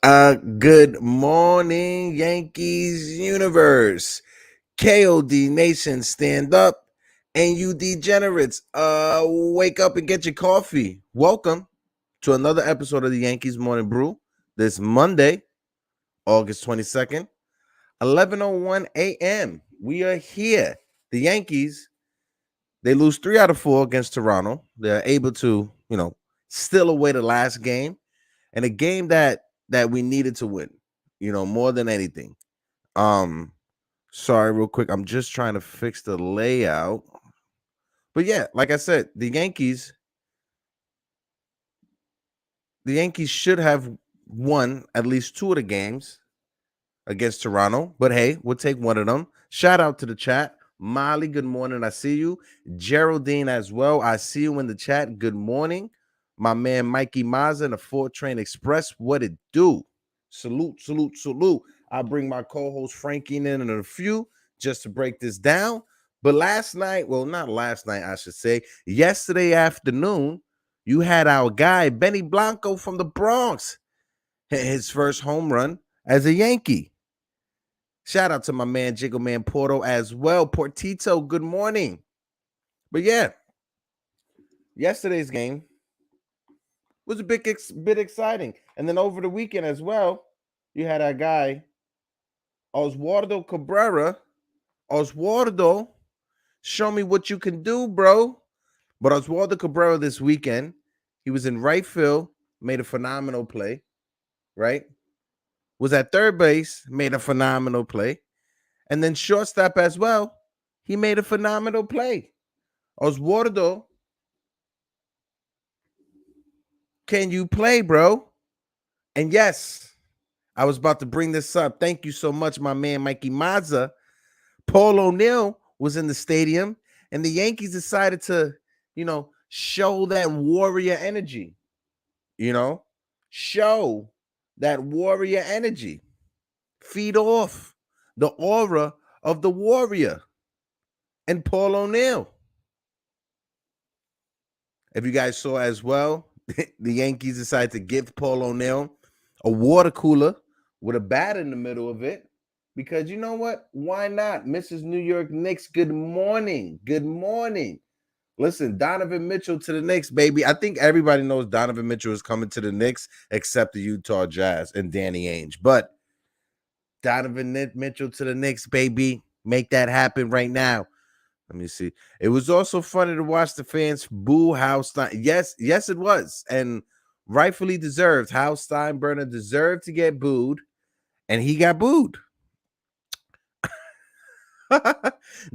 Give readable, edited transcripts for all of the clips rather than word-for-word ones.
Good morning, Yankees universe. KOD Nation, stand up. And you degenerates, wake up and get your coffee. Welcome to another episode of the Yankees Morning Brew. This Monday, August 22nd, 11:01 a.m. We are here. The Yankees, they lose 3 out of 4 against Toronto. They're able to, steal away the last game. And a game that we needed to win, more than anything. Sorry, real quick. I'm just trying to fix the layout. But yeah, like I said, the Yankees should have won at least 2 of the games against Toronto. But hey, we'll take one of them. Shout out to the chat. Molly, good morning. I see you. Geraldine as well. I see you in the chat. Good morning. My man Mikey Mazza and the 4 Train Express. What it do? Salute, salute, salute. I'll bring my co-host Frankie in a few just to break this down. But last night, well, not last night, I should say, yesterday afternoon, you had our guy, Benny Blanco from the Bronx, hit his first home run as a Yankee. Shout out to my man, Jiggle Man Porto as well. Portito, good morning. But yeah, yesterday's game was a bit exciting. And then over the weekend as well, you had our guy, Oswaldo Cabrera. Oswaldo, show me what you can do, bro. But Oswaldo Cabrera this weekend, he was in right field, made a phenomenal play, right? Was at third base, made a phenomenal play. And then shortstop as well, he made a phenomenal play. Oswaldo, can you play, bro? And yes, I was about to bring this up. Thank you so much, my man Mikey Mazza. Paul O'Neill was in the stadium, and the Yankees decided to, show that warrior energy. Show that warrior energy. Feed off the aura of the warrior and Paul O'Neill. If you guys saw as well, the Yankees decided to give Paul O'Neill a water cooler with a bat in the middle of it. Because you know what? Why not? Mrs. New York Knicks, good morning. Good morning. Listen, Donovan Mitchell to the Knicks, baby. I think everybody knows Donovan Mitchell is coming to the Knicks except the Utah Jazz and Danny Ainge. But Donovan Mitchell to the Knicks, baby. Make that happen right now. Let me see. It was also funny to watch the fans boo Hal Stein. Yes, it was. And rightfully deserved. Hal Steinbrenner deserved to get booed, and he got booed.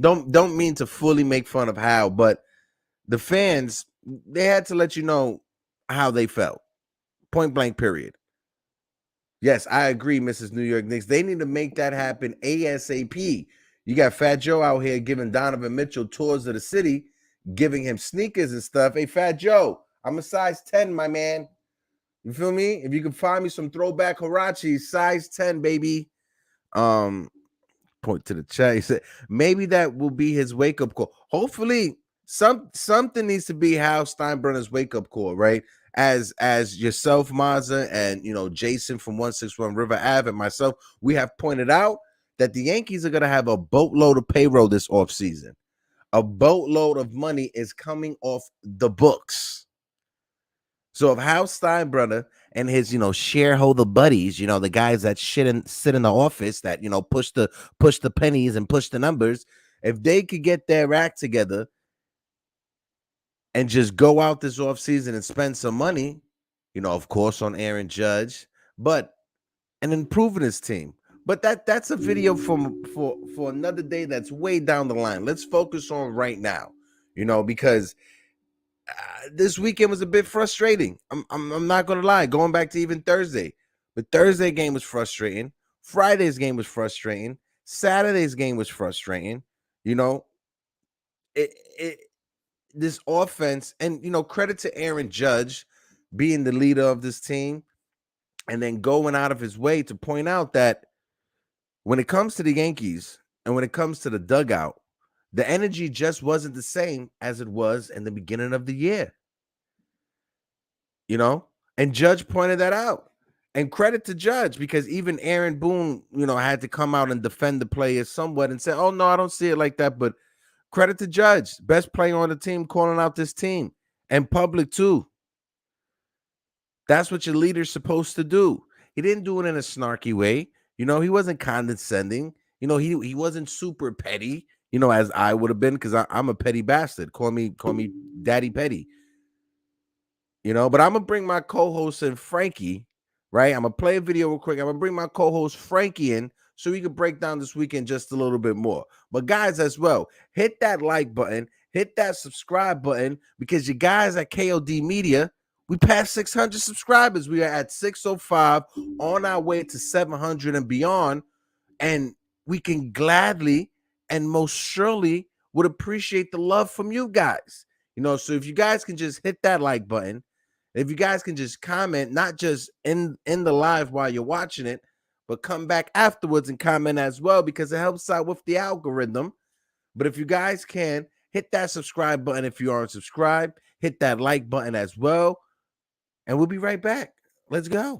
Don't mean to fully make fun of Hal, but the fans, they had to let you know how they felt. Point blank, period. Yes, I agree, Mrs. New York Knicks. They need to make that happen ASAP. You got Fat Joe out here giving Donovan Mitchell tours of the city, giving him sneakers and stuff. Hey, Fat Joe, I'm a size 10, my man. You feel me? If you can find me some throwback Huaraches, size 10, baby. Point to the chat. He said maybe that will be his wake-up call. Hopefully, something needs to be Hal Steinbrenner's wake-up call, right? As yourself, Mazza, and Jason from 161 River Ave and myself, we have pointed out that the Yankees are going to have a boatload of payroll this offseason. A boatload of money is coming off the books. So if Hal Steinbrenner and his, shareholder buddies, the guys that sit in the office that, push the pennies and push the numbers, if they could get their act together and just go out this offseason and spend some money, of course on Aaron Judge, and improving his team. But that's a video for another day that's way down the line. Let's focus on right now, because this weekend was a bit frustrating. I'm not gonna lie. Going back to even Thursday, the Thursday game was frustrating. Friday's game was frustrating. Saturday's game was frustrating. This offense, and credit to Aaron Judge being the leader of this team, and then going out of his way to point out that when it comes to the Yankees and when it comes to the dugout, the energy just wasn't the same as it was in the beginning of the year. And Judge pointed that out. And credit to Judge, because even Aaron Boone, had to come out and defend the players somewhat and say, "Oh no, I don't see it like that." But credit to Judge, best player on the team, calling out this team, and public too. That's what your leader's supposed to do. He didn't do it in a snarky way. He wasn't condescending. He wasn't super petty. As I would have been, because I'm a petty bastard. Call me Daddy Petty. But I'm gonna bring my co-host in, Frankie. Right, I'm gonna play a video real quick. I'm gonna bring my co-host Frankie in so we can break down this weekend just a little bit more. But guys, as well, hit that like button, hit that subscribe button, because you guys at KOD Media, we passed 600 subscribers. We are at 605, on our way to 700 and beyond. And we can gladly and most surely would appreciate the love from you guys. So if you guys can just hit that like button, if you guys can just comment, not just in the live while you're watching it, but come back afterwards and comment as well, because it helps out with the algorithm. But if you guys can, hit that subscribe button if you aren't subscribed, hit that like button as well, and we'll be right back. Let's go.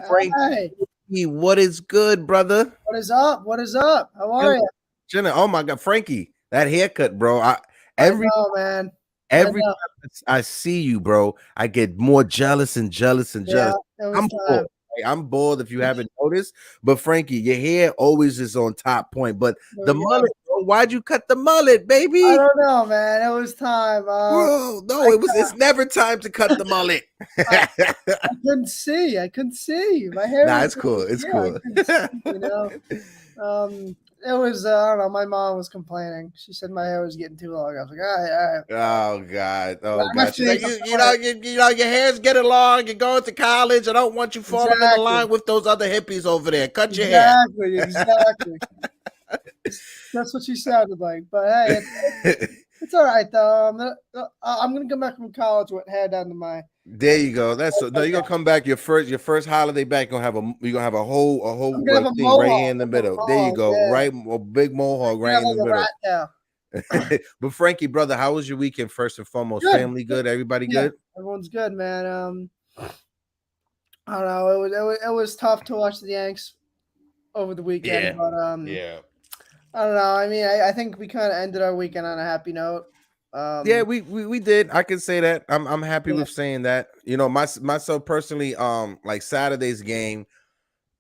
Frankie, what is good, brother? What is up? What is up? How are you? Jenna, oh my God, Frankie, that haircut, bro. Every time I see you, bro, I get more jealous and jealous and jealous. I'm bored. I'm bored if you haven't noticed. But Frankie, your hair always is on top point. But the mullet, bro, why'd you cut the mullet, baby? I don't know, man. It was time. Bro, no, it's never time to cut the mullet. I couldn't see. My hair. Nah, it's cool. It's cool. It was, I don't know, my mom was complaining. She said my hair was getting too long. I was like, all right. Oh, God. Oh, God. She's like, your hair's getting long. You're going to college. I don't want you falling in the line with those other hippies over there. Cut your hair. Exactly. That's what she sounded like. But, hey, it's all right, though. I'm going to come back from college with hair down to my... There you go. You're gonna come back your first holiday back. You're gonna have a whole thing right here in the middle. There you go, right, a big mohawk right in the middle. But Frankie, brother, how was your weekend? First and foremost, good. Family good, everybody good. Everyone's good, man. I don't know. It was tough to watch the Yanks over the weekend, but I don't know. I mean, I think we kind of ended our weekend on a happy note. We did. I can say that. I'm happy with saying that. Myself personally, like Saturday's game,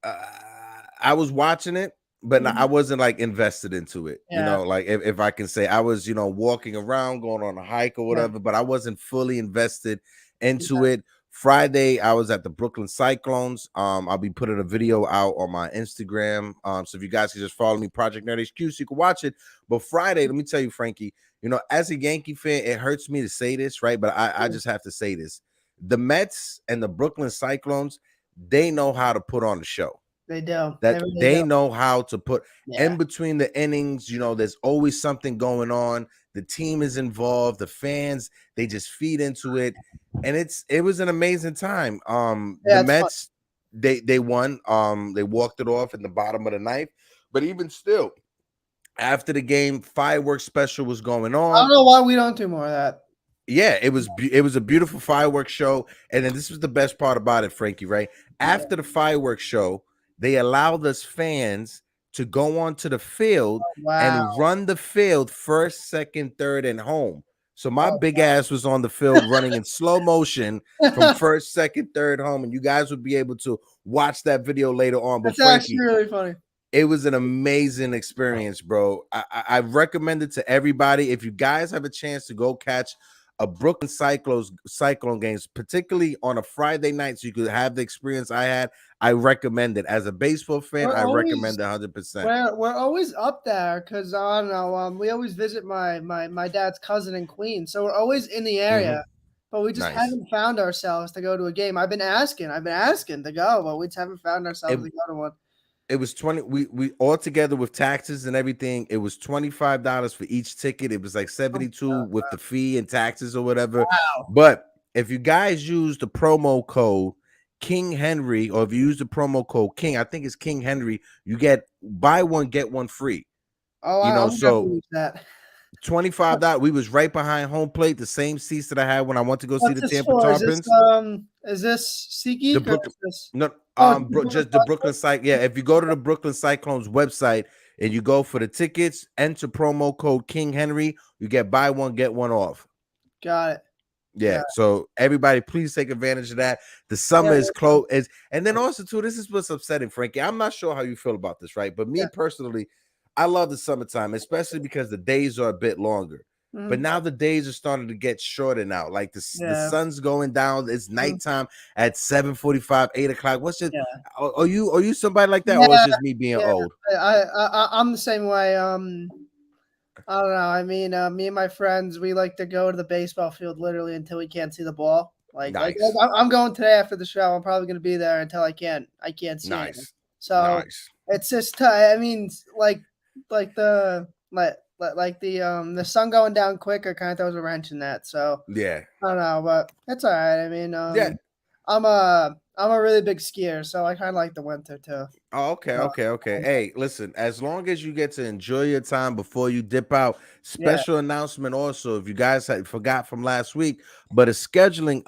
I was watching it, but I wasn't like invested into it. Like if I can say, I was walking around, going on a hike or whatever, but I wasn't fully invested into it. Friday, I was at the Brooklyn Cyclones. I'll be putting a video out on my Instagram. So if you guys can just follow me, Project Nerd HQ, so you can watch it. But Friday, let me tell you, Frankie, as a Yankee fan, it hurts me to say this, right? But I just have to say this. The Mets and the Brooklyn Cyclones, they know how to put on a show. They do. They know how to put in between the innings. There's always something going on. The team is involved. The fans, they just feed into it. And it was an amazing time. The Mets, they won. They walked it off in the bottom of the ninth. But even still, after the game, fireworks special was going on. I don't know why we don't do more of that. Yeah, it was a beautiful fireworks show. And then this was the best part about it, Frankie, right? After the fireworks show, they allowed us fans to go onto the field and run the field first, second, third, and home. So my big ass was on the field running in slow motion from first, second, third, home. And you guys would be able to watch that video later on. But That's actually really funny. It was an amazing experience, bro. I recommend it to everybody. If you guys have a chance to go catch a Brooklyn Cyclone games, particularly on a Friday night, so you could have the experience I had. I recommend it. As a baseball fan, I recommend it 100%. We're always up there because I don't know. We always visit my dad's cousin in Queens, so we're always in the area. But we just haven't found ourselves to go to a game. I've been asking to go, but we just haven't found ourselves to go to one. It was 20. We all together with taxes and everything. It was $25 for each ticket. It was like 72 with the fee and taxes or whatever. Wow. But if you guys use the promo code King Henry, or if you use the promo code King, I think it's King Henry, you get buy one get one free. Oh, you know, I'm so use that. $25. We was right behind home plate, the same seats that I had when I went to go see the Tampa for? Tarpons. Is this SeatGeek? The Brooklyn, just the Brooklyn Cyclones. Yeah, if you go to the Brooklyn Cyclones website and you go for the tickets, enter promo code King Henry, you get buy one get one off. Got it. Yeah, so everybody, please take advantage of that. The summer is close, and then also too, this is what's upsetting, Frankie. I'm not sure how you feel about this, right? But me personally, I love the summertime, especially because the days are a bit longer. But now the days are starting to get shorter now. Like the sun's going down. It's nighttime at 7:45, 8 o'clock. What's it? Are you somebody like that, or is just me being old? I'm the same way. I don't know. I mean, me and my friends, we like to go to the baseball field literally until we can't see the ball. Like I'm going today after the show. I'm probably going to be there until I can't see it. So it's just, I mean, like the sun going down quicker kind of throws a wrench in that. So yeah, I don't know, but it's all right. I mean, I'm a really big skier, so I kind of like the winter too. Oh, okay. Hey, listen, as long as you get to enjoy your time before you dip out, special announcement also, if you guys had forgot from last week, but a scheduling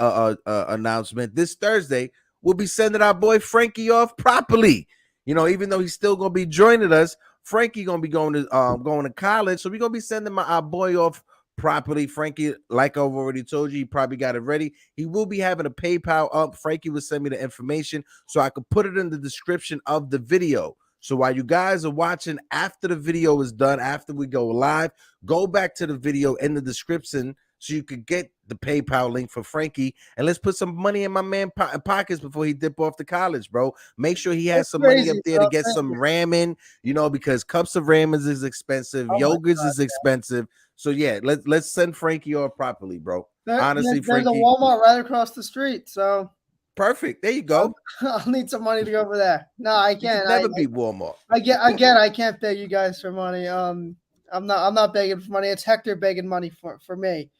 announcement this Thursday, we'll be sending our boy Frankie off properly. You know, even though he's still gonna be joining us, Frankie gonna be going to college, so we're gonna be sending our boy off properly. Frankie, like I've already told you, he probably got it ready. He will be having a PayPal up. Frankie will send me the information so I could put it in the description of the video. So while you guys are watching, after the video is done, after we go live, go back to the video in the description so you could get the PayPal link for Frankie, and let's put some money in my man pockets before he dip off to college, bro. Make sure he has some money up there to get some ramen, you know, because cups of ramen is expensive, yogurts is expensive. So yeah, let's send Frankie off properly, bro. Honestly, there's a Walmart right across the street, so perfect. There you go. I'll need some money to go over there. No, I can't. Never beat Walmart. I can't beg you guys for money. I'm not begging for money. It's Hector begging money for me.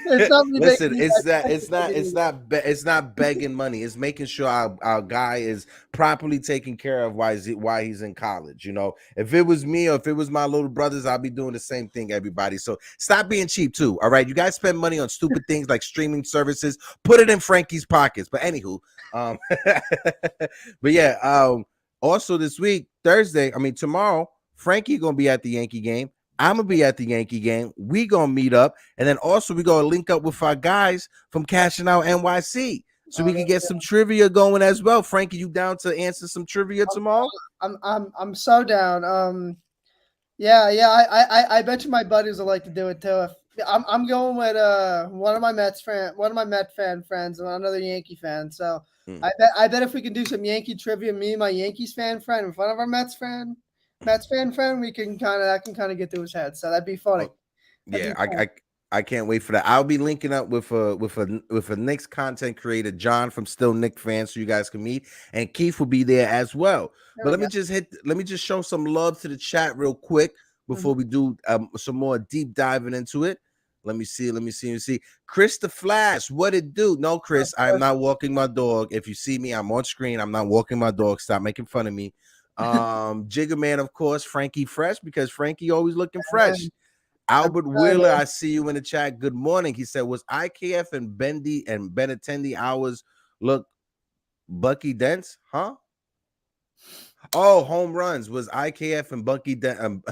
It's not me. Listen, it's not begging money. It's making sure our guy is properly taken care of while he's in college. You know, if it was me or if it was my little brothers, I'll be doing the same thing, everybody. So stop being cheap too. All right, you guys spend money on stupid things like streaming services. Put it in Frankie's pockets. But anywho, but yeah, also this week, tomorrow, Frankie gonna be at the Yankee game. I'm gonna be at the Yankee game. We gonna meet up, and then also we gonna link up with our guys from Cashing Out NYC, so we can get some trivia going as well. Frankie, you down to answer some trivia tomorrow? I'm so down. I bet you my buddies will like to do it too. I'm going with one of my Met fan friends, and another Yankee fan. So I bet if we can do some Yankee trivia, me and my Yankees fan friend in front of our Mets fan friend, we can kind of get to his head. So that'd be funny. I can't wait for that. I'll be linking up with a Knicks content creator, John from Still Knick Fans, so you guys can meet, and Keith will be there as well. But let me just show some love to the chat real quick before we do some more deep diving into it. Let me see. Chris the Flash, what it do? No, Chris, I'm not walking my dog. If you see me, I'm on screen. I'm not walking my dog. Stop making fun of me. Jigger Man, of course, Frankie Fresh, because Frankie always looking fresh. Albert Wheeler, I see you in the chat. Good morning. He said, was IKF and Bendy and Benintendi hours look Bucky Dents? Huh? Oh, home runs. Was IKF and Bucky Dent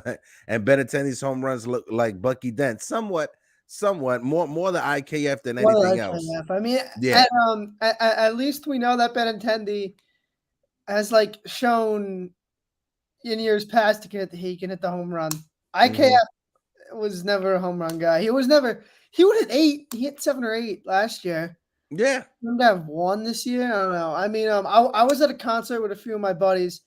and Benintendi's home runs look like Bucky Dent? Somewhat more the IKF than anything else. I mean, yeah. At least we know that Benintendi has like shown in years past he can hit the home run. IKF was never a home run guy. He was never He would hit 8. He hit 7 or 8 last year. Yeah. Him to have 1 this year. I don't know. I mean, I was at a concert with a few of my buddies,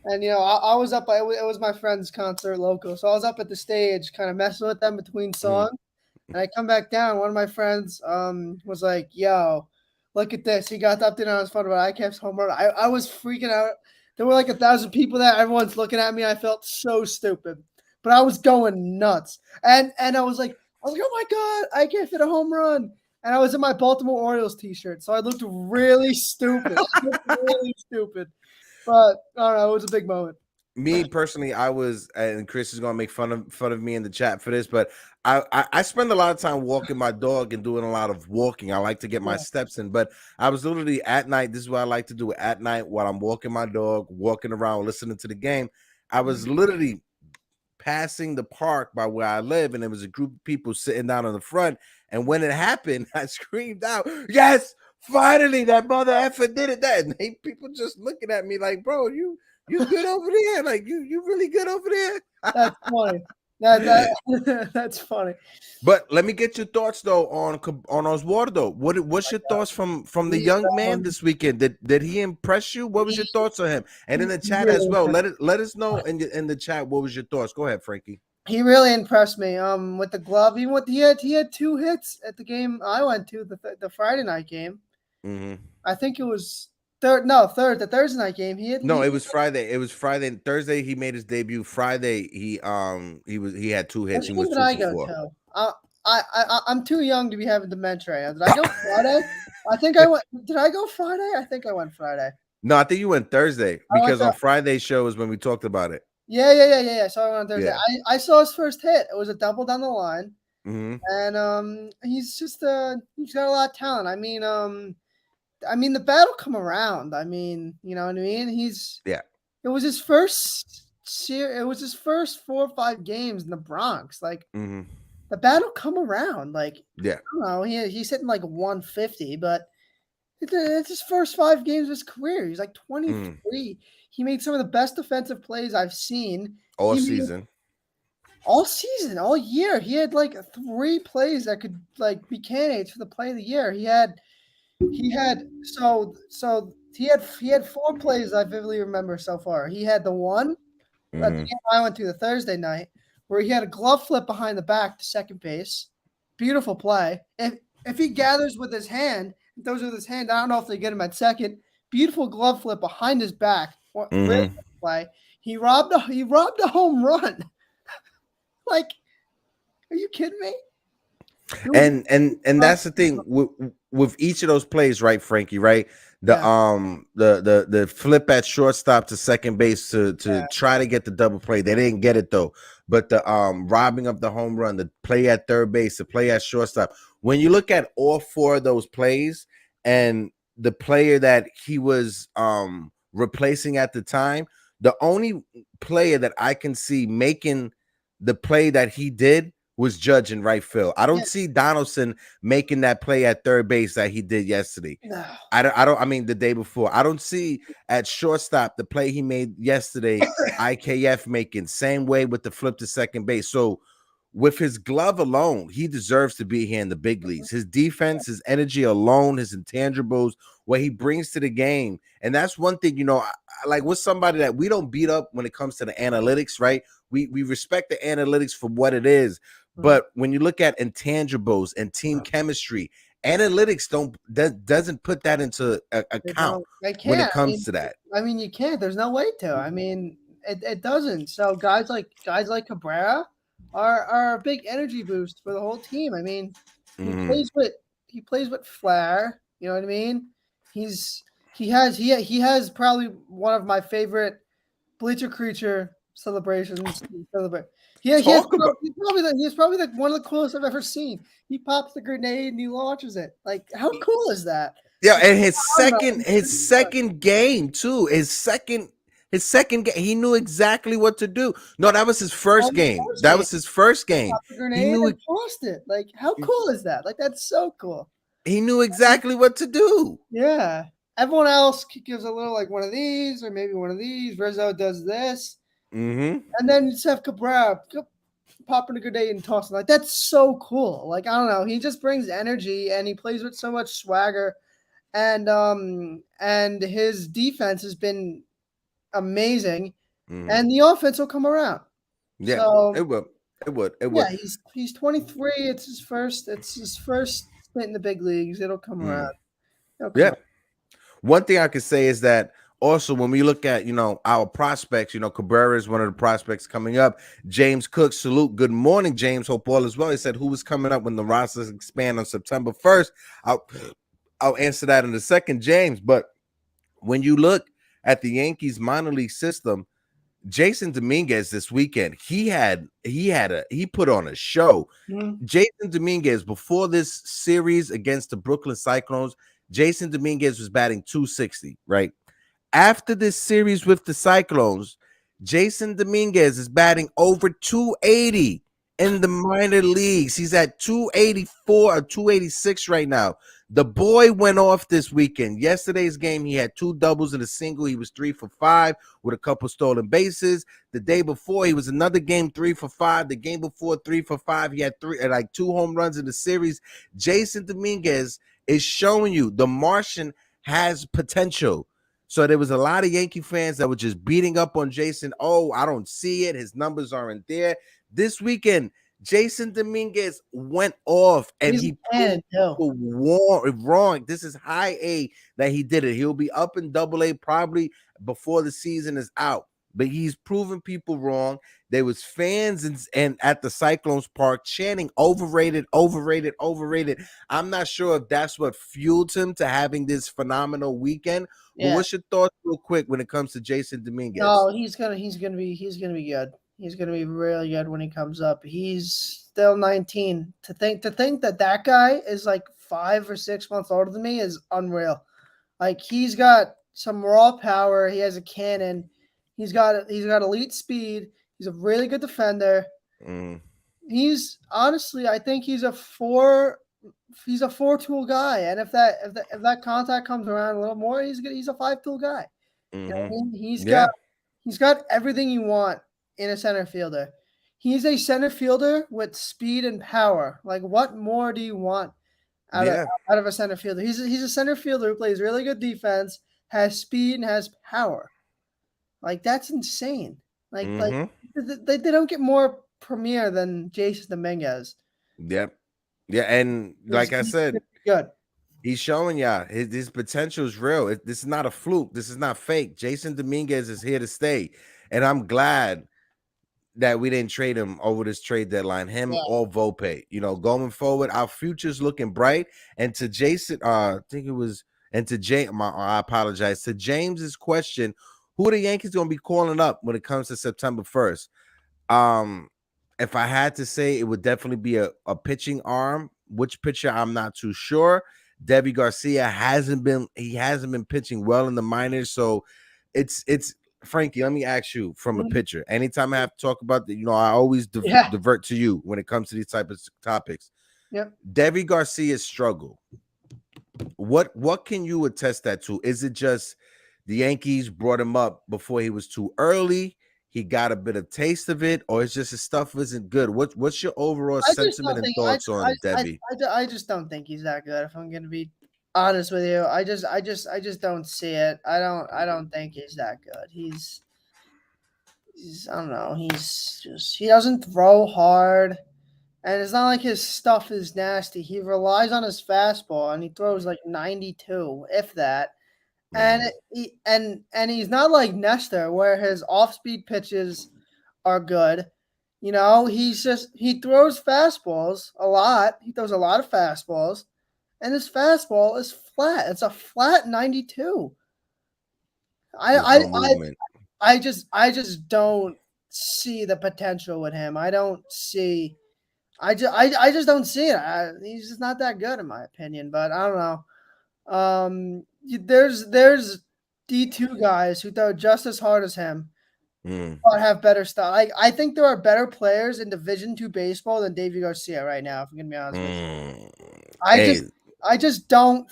and I was up. It was my friend's concert local, so I was up at the stage, kind of messing with them between songs. And I come back down. One of my friends was like, "Yo, look at this." He got up there on his phone about ICAP's home run. I was freaking out. There were like 1,000 people there. Everyone's looking at me. I felt so stupid, but I was going nuts. And I was like, "Oh my god, ICAP hit a home run!" And I was in my Baltimore Orioles t-shirt, so I looked really stupid. But I don't know. It was a big moment. Me personally, I was, and Chris is gonna make fun of me in the chat for this, but I spend a lot of time walking my dog and doing a lot of walking. I like to get my steps in, but I was literally at night. This is what I like to do at night while I'm walking my dog, walking around, listening to the game. I was literally passing the park by where I live, and there was a group of people sitting down in the front. And when it happened, I screamed out, "Yes, finally, that mother effer did it!" That, and people just looking at me like, "Bro, you good over there? Like you really good over there?" That's funny. That's funny. But let me get your thoughts though on Oswaldo. What's your thoughts from the young man this weekend? Did he impress you? What was your thoughts on him? And in the chat as well, let us know in the chat what was your thoughts. Go ahead, Frankie. He really impressed me. With the glove, even with he had 2 hits at the game I went to, the Friday night game. I think it was the Thursday night game. It was Friday. It was Friday and Thursday. He made his debut. Friday, he had 2 hits. He was 2 for 4. I'm too young to be having dementia right now. Did I go Friday? I think I went. Did I go Friday? I think I went Friday. No, I think you went Thursday because on Friday's show is when we talked about it. Yeah. So I went on Thursday. Yeah. I saw his first hit. It was a double down the line, and he's just he's got a lot of talent. I mean, the battle come around. I mean, you know what I mean? It was his first it was his first 4 or 5 games in the Bronx. Like the battle come around. Like I don't know, he's hitting like 150, but it's his first 5 games of his career. He's like 23. He made some of the best defensive plays I've seen all season, all year. He had like 3 plays that could like be candidates for the play of the year. He had 4 plays I vividly remember so far. He had the one that the game I went to the Thursday night where he had a glove flip behind the back to second base. Beautiful play. If he gathers with his hand, throws with his hand, I don't know if they get him at second. Beautiful glove flip behind his back. Really good play. He robbed a home run. Like, are you kidding me? And that's the thing with each of those plays, right, Frankie? Right, the flip at shortstop to second base to try to get the double play. They didn't get it though. But the robbing of the home run, the play at third base, the play at shortstop. When you look at all 4 of those plays and the player that he was replacing at the time, the only player that I can see making the play that he did was Judge in right field. I don't see Donaldson making that play at third base that he did yesterday. No. I mean the day before. I don't see at shortstop the play he made yesterday IKF making. Same way with the flip to second base. So with his glove alone, he deserves to be here in the big leagues. His defense, his energy alone, his intangibles, what he brings to the game. And that's one thing, like with somebody that we don't beat up when it comes to the analytics, right? We respect the analytics for what it is. But when you look at intangibles and team chemistry, analytics doesn't put that into account when it comes to that. I mean, you can't. There's no way to. I mean, it doesn't. So guys like Cabrera are a big energy boost for the whole team. I mean, he plays with flair. You know what I mean? He has probably one of my favorite bleacher creature celebrations. He's probably like one of the coolest I've ever seen. He pops the grenade and he launches it. Like, how cool is that? Yeah, and his second game too. His second game, he knew exactly what to do. No, that was his first game. That was his first game. He knew and tossed it. Like, how cool is that? Like, that's so cool. He knew exactly what to do. Yeah. Everyone else gives a little like one of these or maybe one of these. Rizzo does this. And then you just have Cabrera. popping a good day and tossing. Like, that's so cool. Like, I don't know. He just brings energy and he plays with so much swagger. And his defense has been amazing. And the offense will come around. Yeah, So it would. It would. It would. yeah, he's 23. It's his first stint in the big leagues. It'll come around. It'll come Yeah. around. One thing I could say is that also when we look at, our prospects, Cabrera is one of the prospects coming up. James Cook, salute. Good morning, James. Hope all is well. He said, who is coming up when the rosters expand on September 1st? I'll answer that in a second, James. But when you look at the Yankees minor league system, Jason Dominguez this weekend, he put on a show. Jason Dominguez, before this series against the Brooklyn Cyclones, Jason Dominguez was batting 260, right? After this series with the Cyclones, Jason Dominguez is batting over 280 in the minor leagues. He's at 284 or 286 right now. The boy went off this weekend. Yesterday's game, he had 2 doubles and a single. He was 3 for 5 with a couple stolen bases. The day before, he was another game 3 for 5. The game before, 3 for 5. He had 2 home runs in the series. Jason Dominguez is showing you the Martian has potential. So there was a lot of Yankee fans that were just beating up on Jason. Oh, I don't see it. His numbers aren't there. This weekend, Jason Dominguez went off and he proved wrong. This is high A that he did it. He'll be up in double A probably before the season is out. But he's proven people wrong. There was fans and at the Cyclones Park chanting overrated, overrated, overrated. I'm not sure if that's what fueled him to having this phenomenal weekend. But what's your thoughts real quick when it comes to Jason Dominguez? No, he's gonna be good. He's gonna be really good when he comes up. He's still 19. To think that guy is like 5 or 6 months older than me is unreal. Like, he's got some raw power. He has a cannon. He's got elite speed. He's a really good defender. He's honestly, I think he's a 4-tool guy. And if that contact comes around a little more, he's a 5-tool guy. You know what I mean? He's got everything you want in a center fielder. He's a center fielder with speed and power. Like, what more do you want out of a center fielder? He's a center fielder who plays really good defense, has speed, and has power. Like, that's insane. Like they don't get more premier than Jason Dominguez. Yep. Yeah, and like I said, good. He's showing y'all his potential is real. This is not a fluke. This is not fake. Jason Dominguez is here to stay. And I'm glad that we didn't trade him over this trade deadline, or Volpe. Going forward, our future's looking bright. And to Jason, I apologize. To James's question, who are the Yankees going to be calling up when it comes to September 1st? If I had to say, it would definitely be a pitching arm. Which pitcher, I'm not too sure. Deivi Garcia hasn't been pitching well in the minors. So it's Frankie, let me ask you from a pitcher. Anytime I have to talk about I always divert to you when it comes to these type of topics. Yep. Deivi Garcia's struggle. What can you attest that to? Is it just the Yankees brought him up before he was too early? He got a bit of taste of it, or it's just his stuff isn't good. What's your overall sentiment and thoughts on Deivi? I just don't think he's that good. If I'm going to be honest with you, I just don't see it. I don't think he's that good. He's I don't know. He doesn't throw hard, and it's not like his stuff is nasty. He relies on his fastball, and he throws like 92, if that. And he's not like Nestor, where his off-speed pitches are good. He throws fastballs a lot. He throws a lot of fastballs, and his fastball is flat. It's a flat 92. I just don't see the potential with him. I just don't see it. He's just not that good in my opinion. But I don't know. There's D2 guys who throw just as hard as him, but have better style. I think there are better players in Division II baseball than Deivi Garcia right now. If I'm gonna be honest with you, I just don't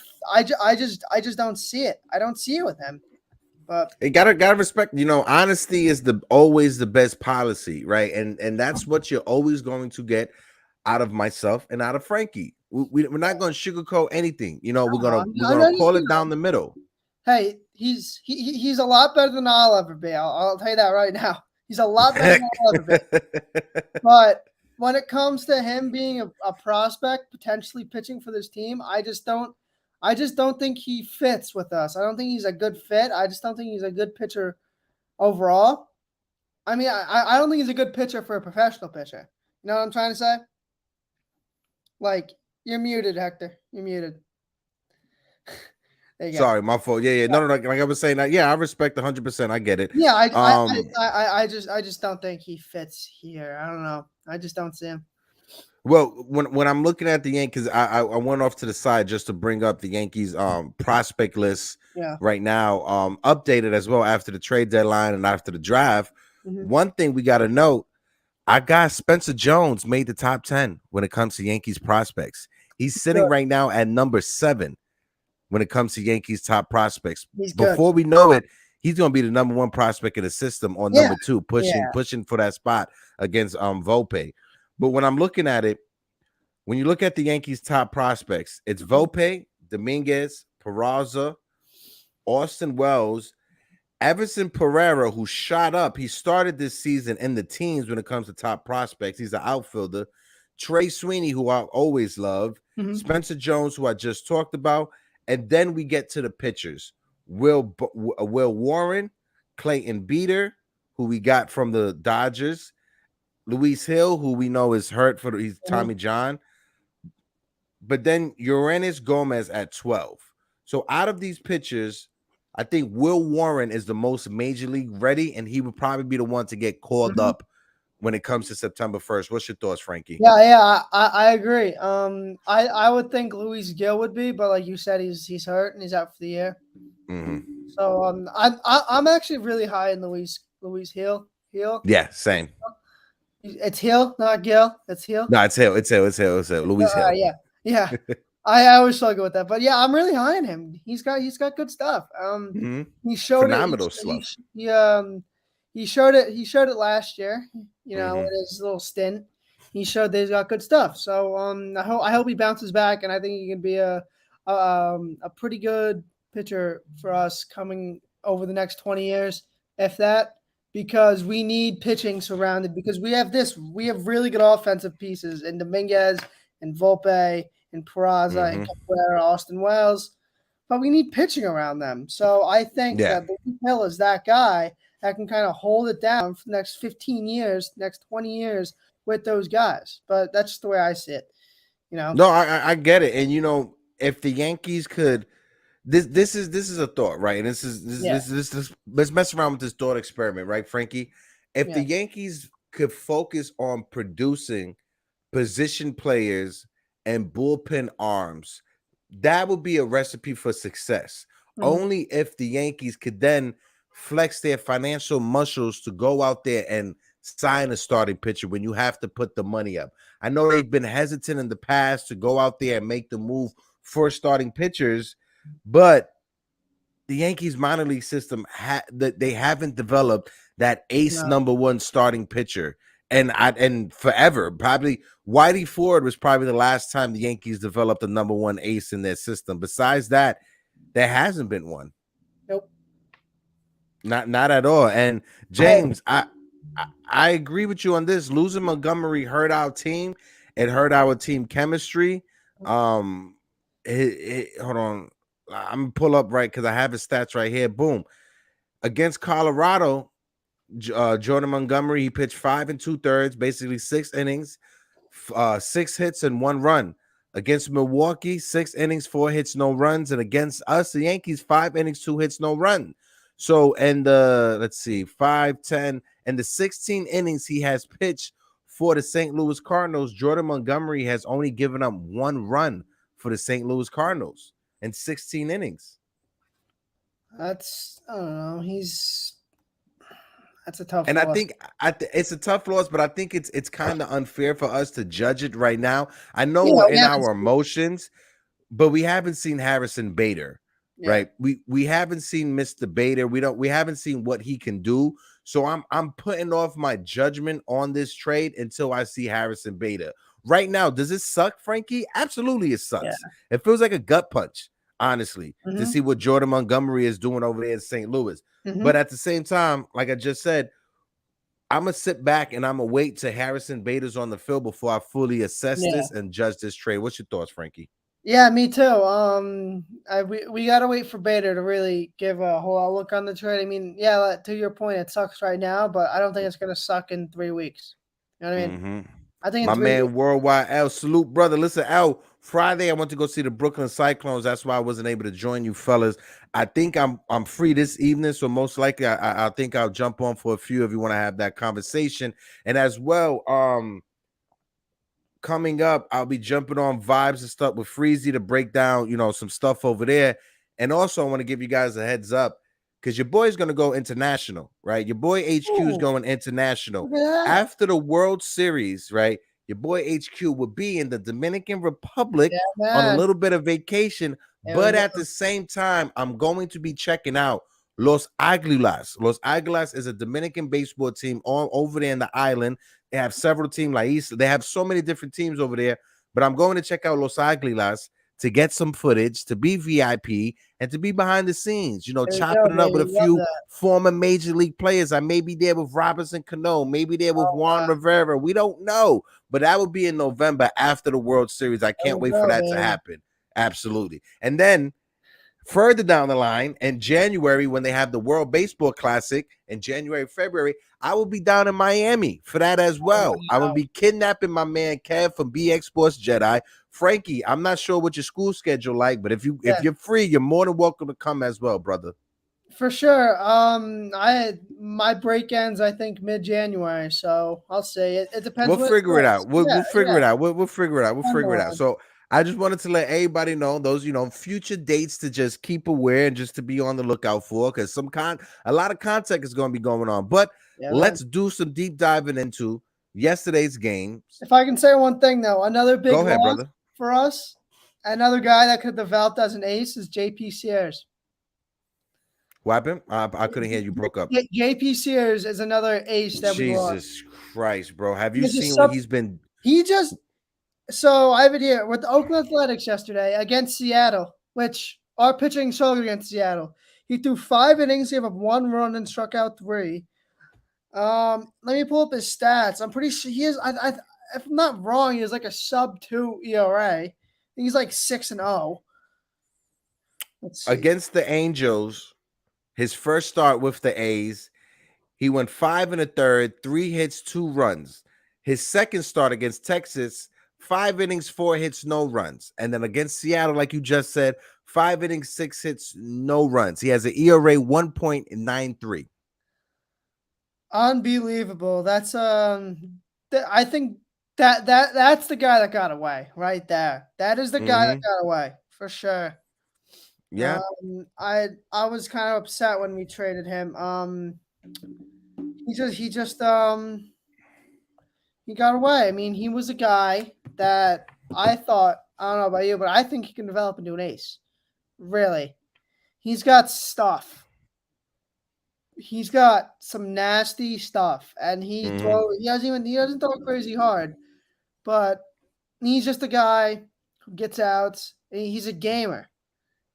see it. I don't see it with him. But you gotta respect. Honesty is always the best policy, right? And that's what you're always going to get out of myself and out of Frankie. We're not going to sugarcoat anything. We're gonna call it down the middle. Hey, he's a lot better than I'll ever be. I'll tell you that right now. He's a lot better than I'll ever be. But when it comes to him being a prospect potentially pitching for this team, I just don't think he fits with us. I don't think he's a good fit. I just don't think he's a good pitcher overall. I mean, I don't think he's a good pitcher for a professional pitcher. You know what I'm trying to say? Like, you're muted, Hector. You're muted. Sorry, my fault. Yeah. No. Like I was saying, I respect 100%. I get it. Yeah, I just don't think he fits here. I don't know. I just don't see him. Well, when I'm looking at the Yankees, I went off to the side just to bring up the Yankees prospect list right now, updated as well after the trade deadline and after the draft. Mm-hmm. One thing we got to note, our guy Spencer Jones made the top 10 when it comes to Yankees prospects. He's sitting right now at number 7 when it comes to Yankees top prospects. Before we know it, he's going to be the number 1 prospect in the system, or number 2, pushing for that spot against Volpe. But when I'm looking at it, when you look at the Yankees top prospects, it's Volpe, Dominguez, Peraza, Austin Wells, Everson Pereira, who shot up. He started this season in the teens when it comes to top prospects. He's an outfielder. Trey Sweeney, who I always love. Mm-hmm. Spencer Jones, who I just talked about. And then we get to the pitchers. Will Warren, Clayton Beeter, who we got from the Dodgers. Luis Hill, who we know is hurt he's Tommy John. But then Uranus Gomez at 12. So out of these pitchers, I think Will Warren is the most major league ready, and he would probably be the one to get called up when it comes to September 1st. What's your thoughts, Frankie? Yeah, I agree. I would think Luis Gill would be, but like you said, he's hurt and he's out for the year. Mm-hmm. So I'm actually really high in Luis Hill. Yeah, same. It's Hill, not Gill. It's Hill. No, it's Hill. Luis Hill. Yeah. I always struggle with that, but yeah, I'm really high on him. He's got good stuff. He showed phenomenal stuff. He showed it last year. In his little stint, he showed that he's got good stuff. So I hope he bounces back, and I think he can be a pretty good pitcher for us coming over the next 20 years, if that. Because we need pitching surrounded. Because we have really good offensive pieces in Dominguez and Volpe and Peraza and Cabrera, Austin Wells, but we need pitching around them. So I think that Luis Hill is that guy that can kind of hold it down for the next 15 years, next 20 years with those guys. But that's just the way I see it. No, I get it. And if the Yankees could, this is a thought, right? And this let's mess around with this thought experiment, right, Frankie? If the Yankees could focus on producing position players and bullpen arms, that would be a recipe for success. Only if the Yankees could then flex their financial muscles to go out there and sign a starting pitcher when you have to put the money up. I know they've been hesitant in the past to go out there and make the move for starting pitchers, but the Yankees minor league system they haven't developed that ace number 1 starting pitcher. And forever, probably Whitey Ford was probably the last time the Yankees developed a number 1 ace in their system. Besides that, there hasn't been one. Nope. Not at all. And James, I agree with you on this. Losing Montgomery hurt our team. It hurt our team chemistry. Hold on. I'm gonna pull up right because I have his stats right here. Boom. Against Colorado, Jordan Montgomery, he pitched 5 2/3, basically 6 innings, 6 hits and 1 run. Against Milwaukee, 6 innings, 4 hits, no runs. And against us, the Yankees, 5 innings, 2 hits, no run. So, and let's see, 5, 10, and the 16 innings he has pitched for the St. Louis Cardinals, Jordan Montgomery has only given up 1 run for the St. Louis Cardinals in 16 innings. That's, I don't know, that's a tough and loss. I think it's a tough loss, but I think it's kind of unfair for us to judge it right now. I know we're in our emotions, but we haven't seen Harrison Bader. right? We haven't seen Mr. Bader. We haven't seen what he can do. So I'm putting off my judgment on this trade until I see Harrison Bader. Right now, does it suck, Frankie? Absolutely, it sucks. It feels like a gut punch, honestly, to see what Jordan Montgomery is doing over there in St. Louis. But at the same time, like I just said, I'm gonna sit back and I'm gonna wait till Harrison Bader's on the field before I fully assess this and judge this trade. What's your thoughts, Frankie? Yeah, me too. We gotta wait for Bader to really give a whole outlook on the trade. I mean, yeah, to your point, it sucks right now, but I don't think it's gonna suck in 3 weeks. You know what I mean? I think My in 3 weeks. man, Worldwide L, salute, brother. Listen, L, Friday I went to go see the Brooklyn Cyclones. That's why I wasn't able to join you fellas. I think I'm free this evening, so most likely I think I'll jump on for a few if you want to have that conversation. And as well, coming up, I'll be jumping on Vibes and stuff with Freezy to break down, some stuff over there. And also, I want to give you guys a heads up because your boy's going to go international, right? Your boy HQ is going international. After the World Series, right? Your boy HQ will be in the Dominican Republic on a little bit of vacation. But at the same time, I'm going to be checking out Los Aguilas. Los Aguilas is a Dominican baseball team all over there in the island. They have several teams like East. They have so many different teams over there. But I'm going to check out Los Aguilas to get some footage, to be VIP, and to be behind the scenes, chopping it up with a few former major league players. I may be there with Robinson Cano, maybe there with Juan Rivera. We don't know. But that will be in November after the World Series. I can't wait for that to happen. Absolutely. And then further down the line in January, when they have the World Baseball Classic in January, February, I will be down in Miami for that as well. I'm going to be kidnapping my man Kev from BX Sports Jedi. Frankie, I'm not sure what your school schedule like, but if you're free, you're more than welcome to come as well, brother. For sure. My break ends, I think, mid-January, so I'll say it depends. We'll figure it out. We'll figure it out. We'll figure it out. We'll figure it out. So I just wanted to let everybody know those, future dates to just keep aware and just to be on the lookout for, because a lot of content is going to be going on. But let's do some deep diving into yesterday's game. If I can say one thing though, another big loss for us, another guy that could have developed as an ace is JP Sears. What happened? I couldn't hear you. Broke up. JP Sears is another ace that we lost. Jesus Christ, bro! Have you seen what he's been? So I have it here with the Oakland Athletics yesterday against Seattle, which our pitching struggled against Seattle. He threw 5 innings, gave up 1 run, and struck out 3. Let me pull up his stats. I'm pretty sure he is. If I'm not wrong, he has like a sub-2 ERA. He's like 6-0. Against the Angels, his first start with the A's, he went 5 1/3, 3 hits, 2 runs. His second start against Texas, 5 innings, 4 hits, no runs. And then against Seattle, like you just said, 5 innings, 6 hits, no runs. He has an ERA 1.93. Unbelievable. That's I think that's the guy that got away right there. That is the guy that got away for sure. Yeah. I was kind of upset when we traded him. He got away. I mean, he was a guy that I thought, I don't know about you, but I think he can develop into an ace. Really. He's got stuff. He's got some nasty stuff, and he doesn't throw crazy hard, but he's just a guy who gets outs. He's a gamer.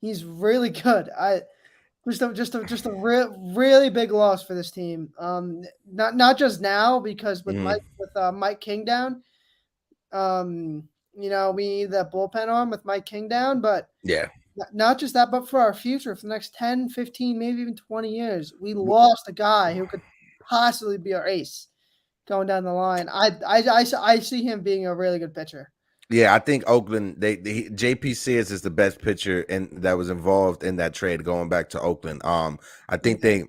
He's really good. Just a really big loss for this team. Not just now, because with Mike King down, we need that bullpen arm with Mike King down, but not just that, but for our future, for the next 10, 15, maybe even 20 years, we lost a guy who could possibly be our ace going down the line. I see him being a really good pitcher. Yeah, I think Oakland, JP Sears is the best pitcher that was involved in that trade going back to Oakland. I think they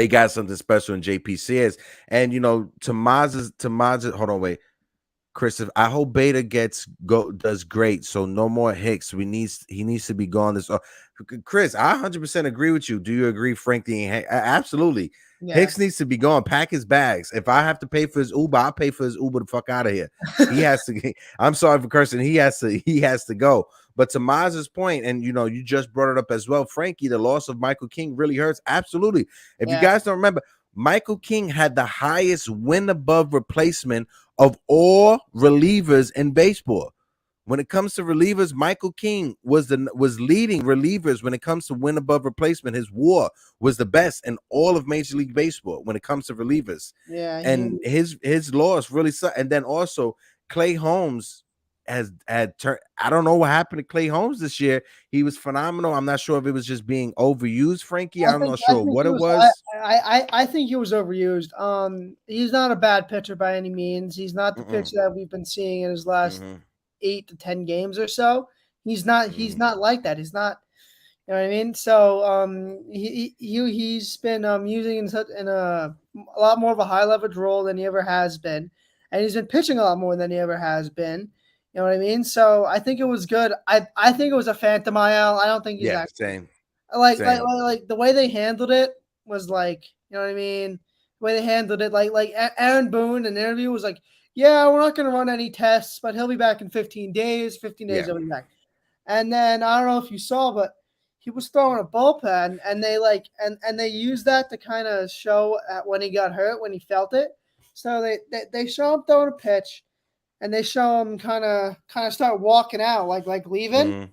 got something special in JP Sears. And Tomas, hold on, wait. Chris, I hope Beta does great. So no more Hicks. He needs to be gone this. Chris, I 100% agree with you. Do you agree, Frankie? Absolutely. Yeah. Hicks needs to be gone. Pack his bags. If I have to pay for his Uber, I'll pay for his Uber the fuck out of here. He has to. I'm sorry for cursing. He has to go. But to Maz's point, and you just brought it up as well, Frankie, the loss of Michael King really hurts. Absolutely. If you Yeah. guys don't remember, Michael King had the highest win above replacement of all relievers in baseball. When it comes to relievers, Michael King was leading relievers when it comes to win above replacement. His WAR was the best in all of Major League Baseball when it comes to relievers. Yeah. And his loss really sucked. And then also Clay Holmes had turned. I don't know what happened to Clay Holmes this year. He was phenomenal. I'm not sure if it was just being overused, Frankie. I'm not I sure think what he it was. was. I think he was overused. He's not a bad pitcher by any means. He's not the Mm-mm. pitcher that we've been seeing in his last Mm-hmm. 8 to 10 games or so. He's not. He's Mm-hmm. not like that. He's not. You know what I mean? So he's been using in a lot more of a high leverage role than he ever has been, and he's been pitching a lot more than he ever has been. You know what I mean? So I think it was good. I think it was a phantom IL. I don't think he's Yeah, actually same, same. like the way they handled it was like, you know what I mean? The way they handled it, Aaron Boone in the interview was like, yeah, we're not going to run any tests, but he'll be back in 15 days. 15 days Yeah. he'll be back. And then I don't know if you saw, but he was throwing a bullpen, and and they used that to kind of show at when he got hurt, when he felt it. So they show him throwing a pitch, and they show him kind of start walking out, like leaving. Mm-hmm.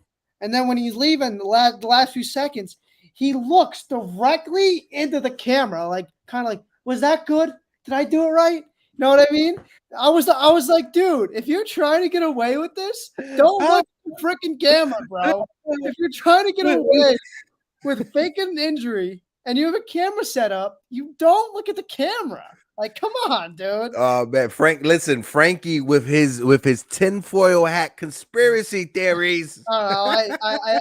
And then when he's leaving, the last few seconds, he looks directly into the camera, like kind of like, was that good? Did I do it right? You know what I mean? I was like, dude, if you're trying to get away with this, don't look at the freaking camera, bro. If you're trying to get away with faking an injury and you have a camera set up, you don't look at the camera. Like, come on, dude. Oh man, listen, Frankie with his tinfoil hat conspiracy theories. I don't know.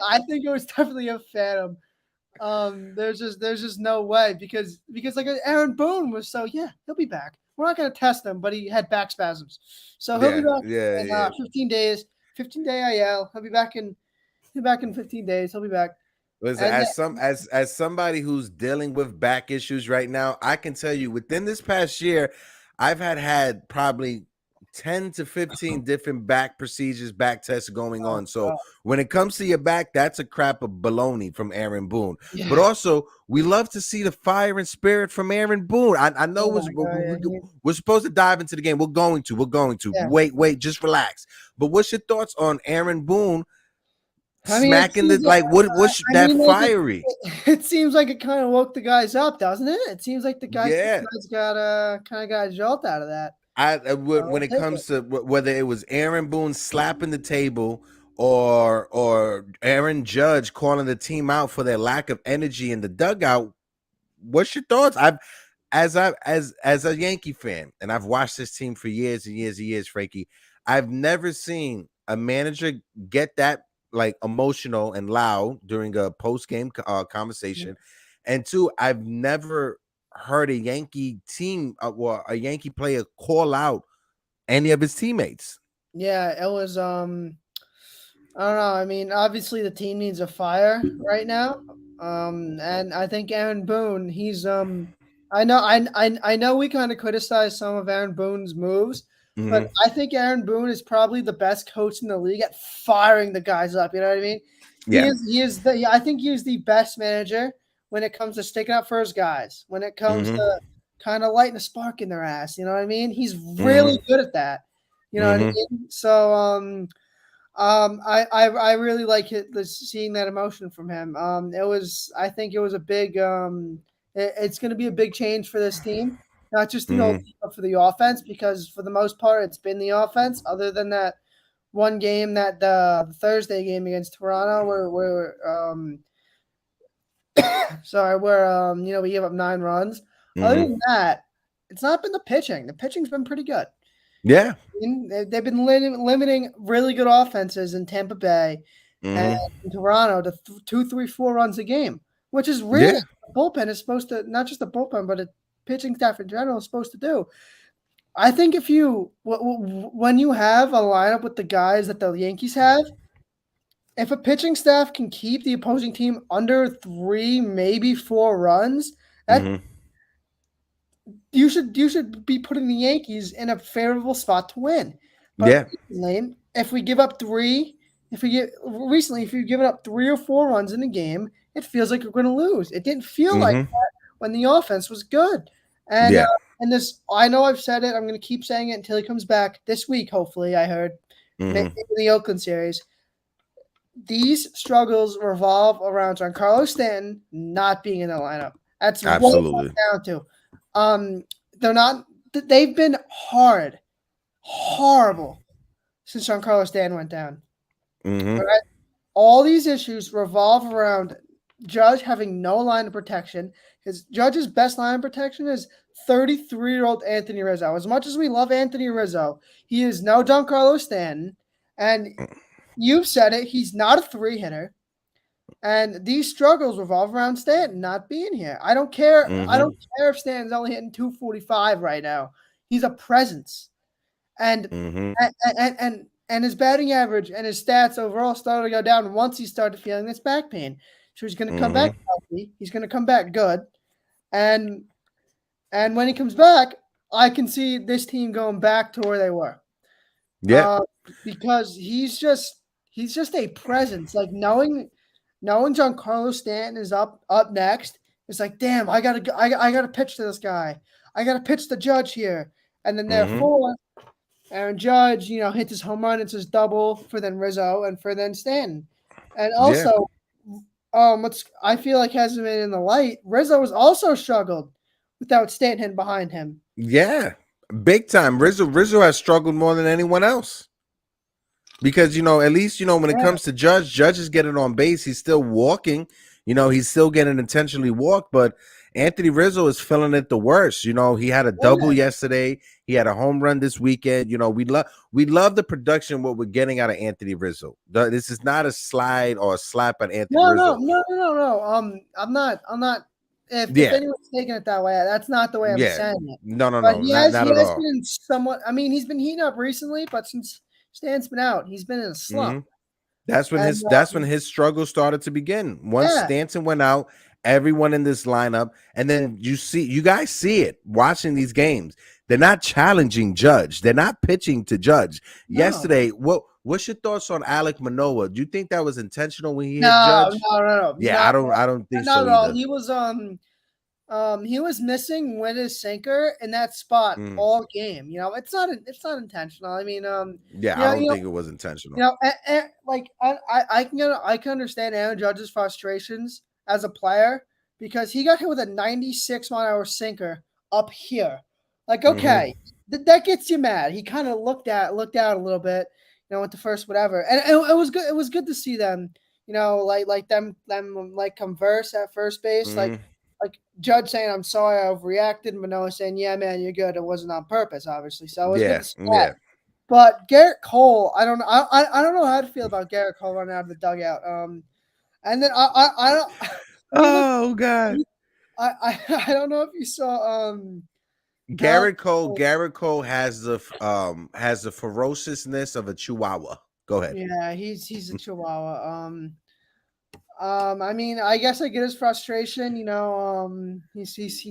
I think it was definitely a phantom. There's just no way because like Aaron Boone was so yeah, he'll be back. We're not gonna test him, but he had back spasms, so he'll be Yeah, back yeah, in yeah. 15 days, 15-day IL. He'll be back in 15 days. He'll be back. Listen, And as somebody who's dealing with back issues right now, I can tell you within this past year, I've had probably 10 to 15 different back procedures, back tests going on. So when it comes to your back, that's a crap of baloney from Aaron Boone. yeah. But also, we love to see the fire and spirit from Aaron Boone. I know Oh my God, we're supposed to dive into the game. We're going to. yeah. Wait, just relax. But what's your thoughts on Aaron Boone I mean, it smacking the seems like, like what's I that mean, like fiery? it seems like it kind of woke the guys up, doesn't it? It seems like the guys Yeah. got kind of got a jolt out of that. When I'll it take it. comes to whether it was Aaron Boone slapping the table or Aaron Judge calling the team out for their lack of energy in the dugout, what's your thoughts? As a Yankee fan, and I've watched this team for years and years and years, Frankie, I've never seen a manager get that like emotional and loud during a post-game conversation. And two, I've never heard a Yankee team or a Yankee player call out any of his teammates. Yeah, it was I don't know. I mean, obviously the team needs a fire right now. And I think Aaron Boone, he's I know we kind of criticize some of Aaron Boone's moves, but Mm-hmm. I think Aaron Boone is probably the best coach in the league at firing the guys up. You know what I mean? Yeah. I think he is the best manager when it comes to sticking up for his guys. When it comes Mm-hmm. to kind of lighting a spark in their ass, you know what I mean? He's Mm-hmm. really good at that. You know what I Mm-hmm. mean? So I really like seeing that emotion from him. I think it was a big it's going to be a big change for this team, not just the whole Mm-hmm. team, but for the offense, because for the most part it's been the offense. Other than that one game, that the Thursday game against Toronto, where we gave up 9 runs. Other Mm-hmm. than that, it's not been the pitching. The pitching's been pretty good. Yeah. They've been limiting really good offenses in Tampa Bay and Mm-hmm. in Toronto to 2, 3, 4 runs a game, which is really Yeah. the bullpen is supposed to, not just the bullpen, but a pitching staff in general is supposed to do. I think if when you have a lineup with the guys that the Yankees have, if a pitching staff can keep the opposing team under 3, maybe 4 runs, that Mm-hmm. you should be putting the Yankees in a favorable spot to win. But Yeah. if we give up 3 if you've given up 3 or 4 runs in a game, it feels like you're going to lose. It didn't feel like Mm-hmm. that when the offense was good. And Yeah. and this, I know I've said it. I'm going to keep saying it until he comes back this week. Hopefully, I heard maybe Mm-hmm. in the Oakland series. These struggles revolve around Giancarlo Stanton not being in the lineup. That's what it Absolutely. comes down to. They're not. They've been horrible since Giancarlo Stanton went down. Mm-hmm. All right? All these issues revolve around Judge having no line of protection. Judge's best line of protection is 33-year-old Anthony Rizzo. As much as we love Anthony Rizzo, he is no Giancarlo Stanton, and you've said it. He's not a 3-hitter. And these struggles revolve around Stanton not being here. I don't care. I Mm-hmm. don't care if Stanton's only hitting 245 right now. He's a presence. And Mm-hmm. and his batting average and his stats overall started to go down once he started feeling this back pain. So he's going to come back Mm-hmm. healthy. He's going to come back good. And when he comes back, I can see this team going back to where they were. Yeah. Because he's just a presence. Like knowing Giancarlo Stanton is up next, it's like, damn, I gotta pitch to this guy. I gotta pitch the Judge here, and then Mm-hmm. therefore, Aaron Judge, hits his home run. It's his double for then Rizzo and for then Stanton, and Yeah. also, what's I feel like hasn't been in the light. Rizzo has also struggled without Stanton behind him. Yeah. Big time. Rizzo has struggled more than anyone else. Because, at least, when it comes to Judge is getting on base. He's still walking. He's still getting intentionally walked. But Anthony Rizzo is feeling it the worst. He had a double yesterday. He had a home run this weekend. We love the production, what we're getting out of Anthony Rizzo. This is not a slide or a slap at Anthony Rizzo. No. I'm not. If anyone's taking it that way, that's not the way I'm saying it. No. But Not at all. been somewhat. I mean, he's been heating up recently, but since Stan's been out, he's been in a slump. Mm-hmm. That's when his struggle started to begin. Once Stanton went out, everyone in this lineup, and then you guys see it watching these games. They're not challenging Judge. They're not pitching to Judge. No. Yesterday, what's your thoughts on Alec Manoa? Do you think that was intentional when he hit Judge? No. Yeah, I don't think so either. All. He was missing with his sinker in that spot all game. It's not intentional. I mean, yeah, I don't think it was intentional. I can understand Aaron Judge's frustrations as a player because he got hit with a 96-mile-an-hour sinker up here. Like, okay, that gets you mad. He kind of looked out a little bit, with the first whatever, and it was good. It was good to see them, like them converse at first base, like Judge saying, "I'm sorry, I overreacted," and Manoa saying, "Yeah, man, you're good. It wasn't on purpose, obviously." So it was good to see that. But Garrett Cole, I don't know how to feel about Garrett Cole running out of the dugout. And then I don't. Oh God. I don't know if you saw Garrett Cole has the ferociousness of a chihuahua. Go ahead. Yeah, he's a chihuahua. I mean, I guess I get his frustration. He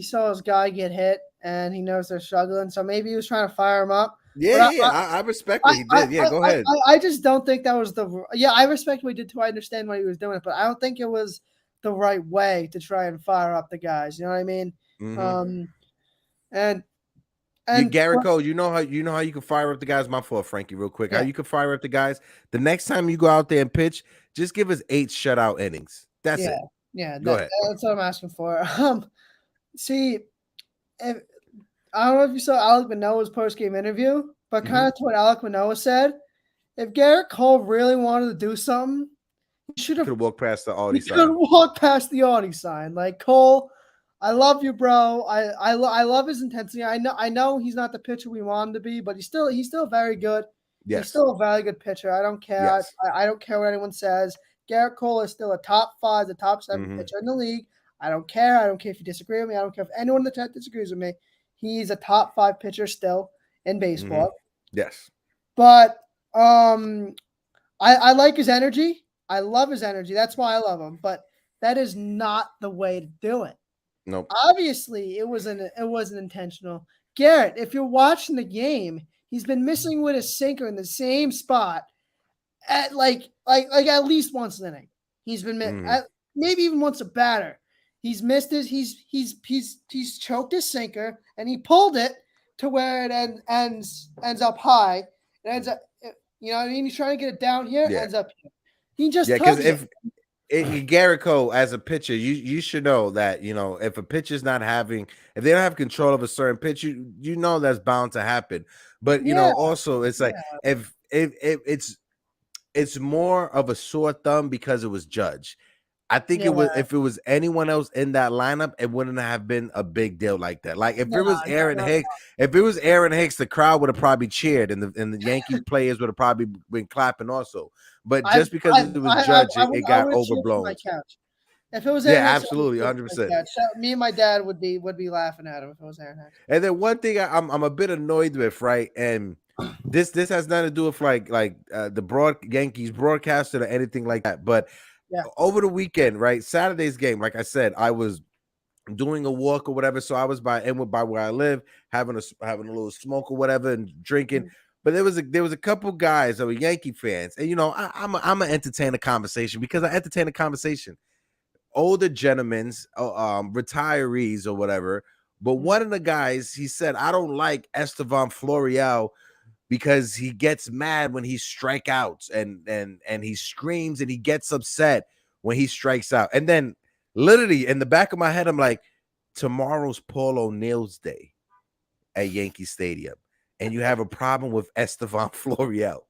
saw his guy get hit, and he knows they're struggling. So maybe he was trying to fire him up. Yeah, I respect what he did. Go ahead. I just don't think that was I respect what he did too. I understand why he was doing it, but I don't think it was the right way to try and fire up the guys. You know what I mean? And Garrett Cole, you know how you can fire up the guys. My fault, Frankie, real quick. Yeah. How you can fire up the guys? The next time you go out there and pitch, just give us 8 shutout innings. That's it. Yeah, go ahead. That's what I'm asking for. See, I don't know if you saw Alec Manoa's post-game interview, but kind of to what Alec Manoa said, if Garrett Cole really wanted to do something, he should have walked past the Audi sign. He could walk past the Audi sign. Like, Cole, I love you, bro. I love his intensity. I know he's not the pitcher we want him to be, but he's still very good. Yes. He's still a very good pitcher. I don't care. Yes. I don't care what anyone says. Garrett Cole is still a top 5, the top 7 pitcher in the league. I don't care. I don't care if you disagree with me. I don't care if anyone in the chat disagrees with me. He's a top 5 pitcher still in baseball. Yes. But I like his energy. I love his energy. That's why I love him. But that is not the way to do it. Nope. Obviously, it wasn't intentional. Garrett, if you're watching the game, he's been missing with his sinker in the same spot. at at least once an inning. He's been maybe even once a batter. He's missed his. He's choked his sinker, and he pulled it to where it ends up high. It ends up, you know what I mean? He's trying to get it down here, ends up here. He just because if Garrett Cole as a pitcher, you should know that, you know, if a pitcher's not if they don't have control of a certain pitch, you know that's bound to happen. But you know, also it's like if it's more of a sore thumb because it was Judge. I think it was, if it was anyone else in that lineup, it wouldn't have been a big deal like that. Like if it was Aaron Hicks, the crowd would have probably cheered, and the Yankees players would have probably been clapping also. But just because it was Judge, it got overblown. If it was Aaron Hicks, absolutely, 100%. Me and my dad would be laughing at him if it was Aaron Hicks. And then one thing I'm a bit annoyed with, right? And this has nothing to do with like the Yankees broadcaster or anything like that, but over the weekend, right? Saturday's game, like I said, I was doing a walk or whatever, so I was by where I live, having a little smoke or whatever and drinking. But there was a couple guys that were Yankee fans, and you know, I'm gonna entertain a conversation because I entertain a conversation. Older gentlemen, retirees or whatever. But one of the guys, he said, I don't like Estevan Florial because he gets mad when he strikes out and he screams and he gets upset when he strikes out. And then literally in the back of my head, I'm like, tomorrow's Paul O'Neill's day at Yankee Stadium. And you have a problem with Estevan Florial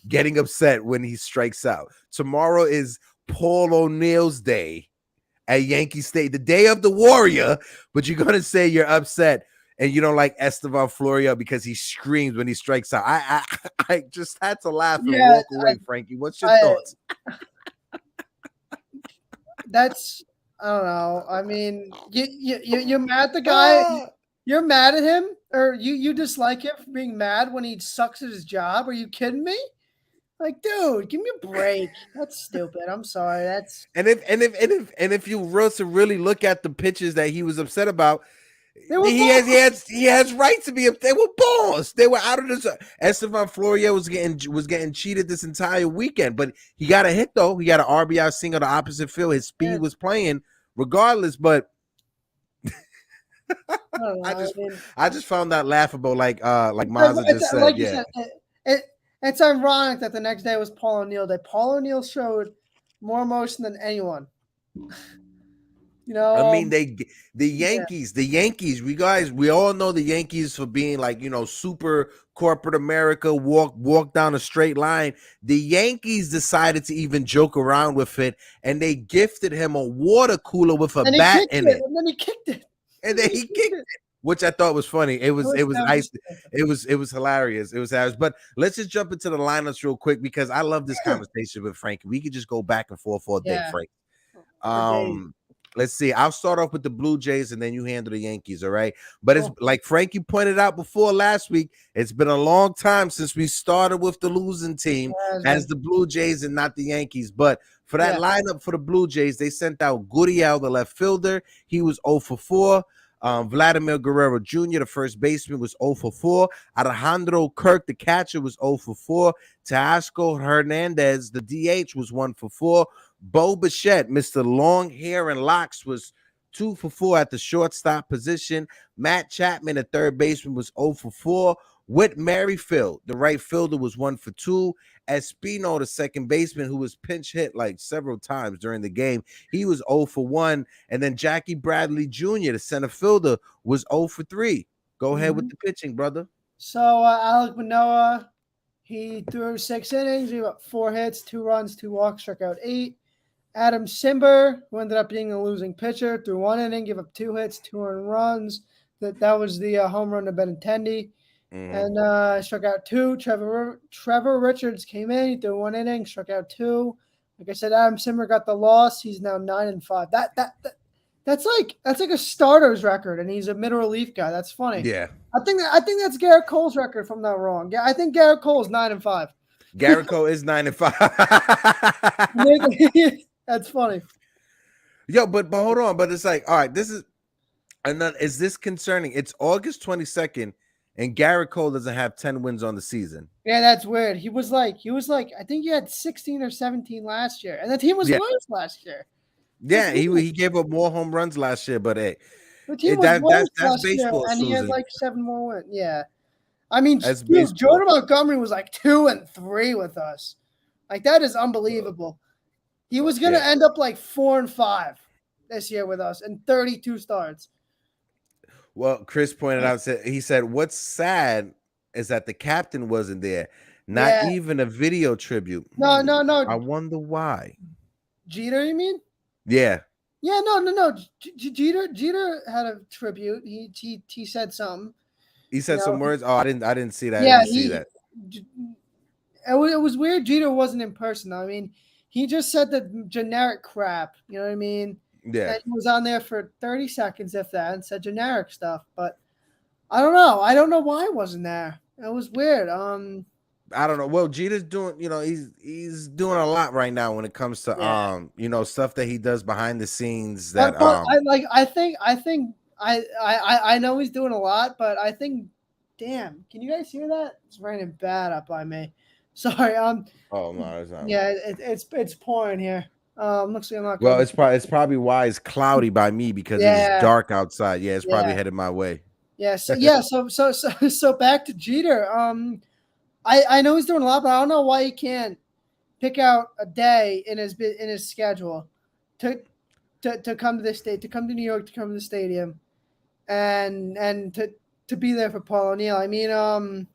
getting upset when he strikes out. Tomorrow is Paul O'Neill's day at Yankee Stadium, the day of the Warrior, but you're going to say you're upset and you don't like Estevan Florial because he screams when he strikes out. I just had to laugh and walk away, Frankie. What's your thoughts? That's, I don't know. I mean, you're mad at the guy. You're mad at him, or you dislike him for being mad when he sucks at his job. Are you kidding me? Like, dude, give me a break. That's stupid. I'm sorry. That's if you were to really look at the pitches that he was upset about, he has right to be up. They were balls. They were out of this. Estevan Florial was getting cheated this entire weekend, but he got a hit though. He got an RBI single to opposite field. His speed was playing regardless, but I just found that laughable. Like Mazza just said, It's ironic that the next day was Paul O'Neill Day. Paul O'Neill showed more emotion than anyone. You know, I mean, the Yankees, we all know the Yankees for being like, you know, super corporate America, walk down a straight line. The Yankees decided to even joke around with it, and they gifted him a water cooler with a bat in it. And then he kicked it. Which I thought was funny. It was ice. It was hilarious. It was hilarious. But let's just jump into the lineups real quick because I love this conversation with Frankie. We could just go back and forth all day, Frank. Let's see. I'll start off with the Blue Jays and then you handle the Yankees, all right? But it's like Frankie pointed out before last week, it's been a long time since we started with the losing team as the Blue Jays and not the Yankees. But for that lineup for the Blue Jays, they sent out Gurriel, the left fielder. He was 0 for 4. Vladimir Guerrero Jr., the first baseman, was 0 for 4. Alejandro Kirk, the catcher, was 0 for 4. Teoscar Hernandez, the DH, was 1 for 4. Bo Bichette, Mr. Long Hair and Locks, was 2 for 4 at the shortstop position. Matt Chapman, the third baseman, was 0 for 4. Whit Merrifield, the right fielder, was 1 for 2. Espino, the second baseman, who was pinch hit like several times during the game, he was 0 for 1. And then Jackie Bradley Jr., the center fielder, was 0 for 3. Go ahead with the pitching, brother. So Alec Manoa, he threw 6 innings, he got 4 hits, 2 runs, 2 walks, struck out 8. Adam Simber, who ended up being the losing pitcher, threw 1 inning, gave up 2 hits, 2 earned runs. That was the home run to Benintendi. And struck out 2. Trevor Richards came in. He threw 1 inning, struck out 2. Like I said, Adam Simmer got the loss. He's now 9-5. That's like a starter's record, and he's a middle relief guy. That's funny. Yeah, I think that's Garrett Cole's record. If I'm not wrong. Yeah, I think Garrett Cole is 9-5. Garrett Cole is 9-5. That's funny. Yo, but hold on. But it's like, all right, is this concerning? It's August 22nd, And Garrett Cole doesn't have 10 wins on the season. Yeah, that's weird. He was like, I think he had 16 or 17 last year, and the team was worse last year. Yeah, he gave up more home runs last year, but hey, the team was worse that's last year, baseball, and Susan. he had like 7 more wins. Yeah, I mean, dude, Jordan Montgomery was like 2-3 with us. Like that is unbelievable. He was gonna end up like 4-5 this year with us and 32 starts. Well, Chris pointed out, he said, what's sad is that the captain wasn't there. Not even a video tribute. No. I wonder why. Jeter, you mean? Yeah. Yeah, no. Jeter had a tribute. He said something. He said some words. Oh, I didn't see that. Yeah, I didn't see that. It was weird. Jeter wasn't in person. I mean, he just said the generic crap. You know what I mean? Yeah. And he was on there for 30 seconds, if that, and said generic stuff. But I don't know. I don't know why it wasn't there. It was weird. I don't know. Well, Jeter's doing, he's doing a lot right now when it comes to stuff that he does behind the scenes. That but I know he's doing a lot, but I think, damn, can you guys hear that? It's raining bad up by me. Sorry. Oh no, it's not. Yeah, it's pouring here. Looks like I'm not. Well, it's probably why it's cloudy by me because it is dark outside. Yeah, it's probably headed my way. Yeah. So back to Jeter. I know he's doing a lot, but I don't know why he can't pick out a day in his schedule to come to this state, to come to New York, to come to the stadium, and to be there for Paul O'Neill. I mean,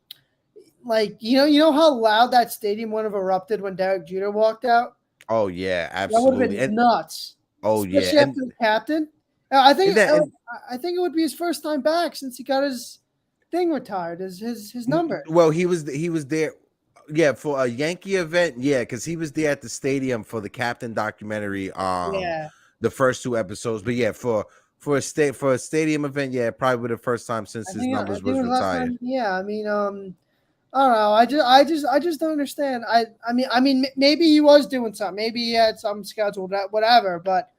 like you know how loud that stadium would have erupted when Derek Jeter walked out. Oh yeah, absolutely. That would have been nuts. Oh especially yeah, after the captain. I think it would be his first time back since he got his thing retired, his number. Well, he was there, for a Yankee event, because he was there at the stadium for the Captain documentary. The first 2 episodes, but for a stadium event, probably the first time since his numbers was retired. I mean, I don't know. I just don't understand. I mean, maybe he was doing something. Maybe he had something scheduled, whatever. But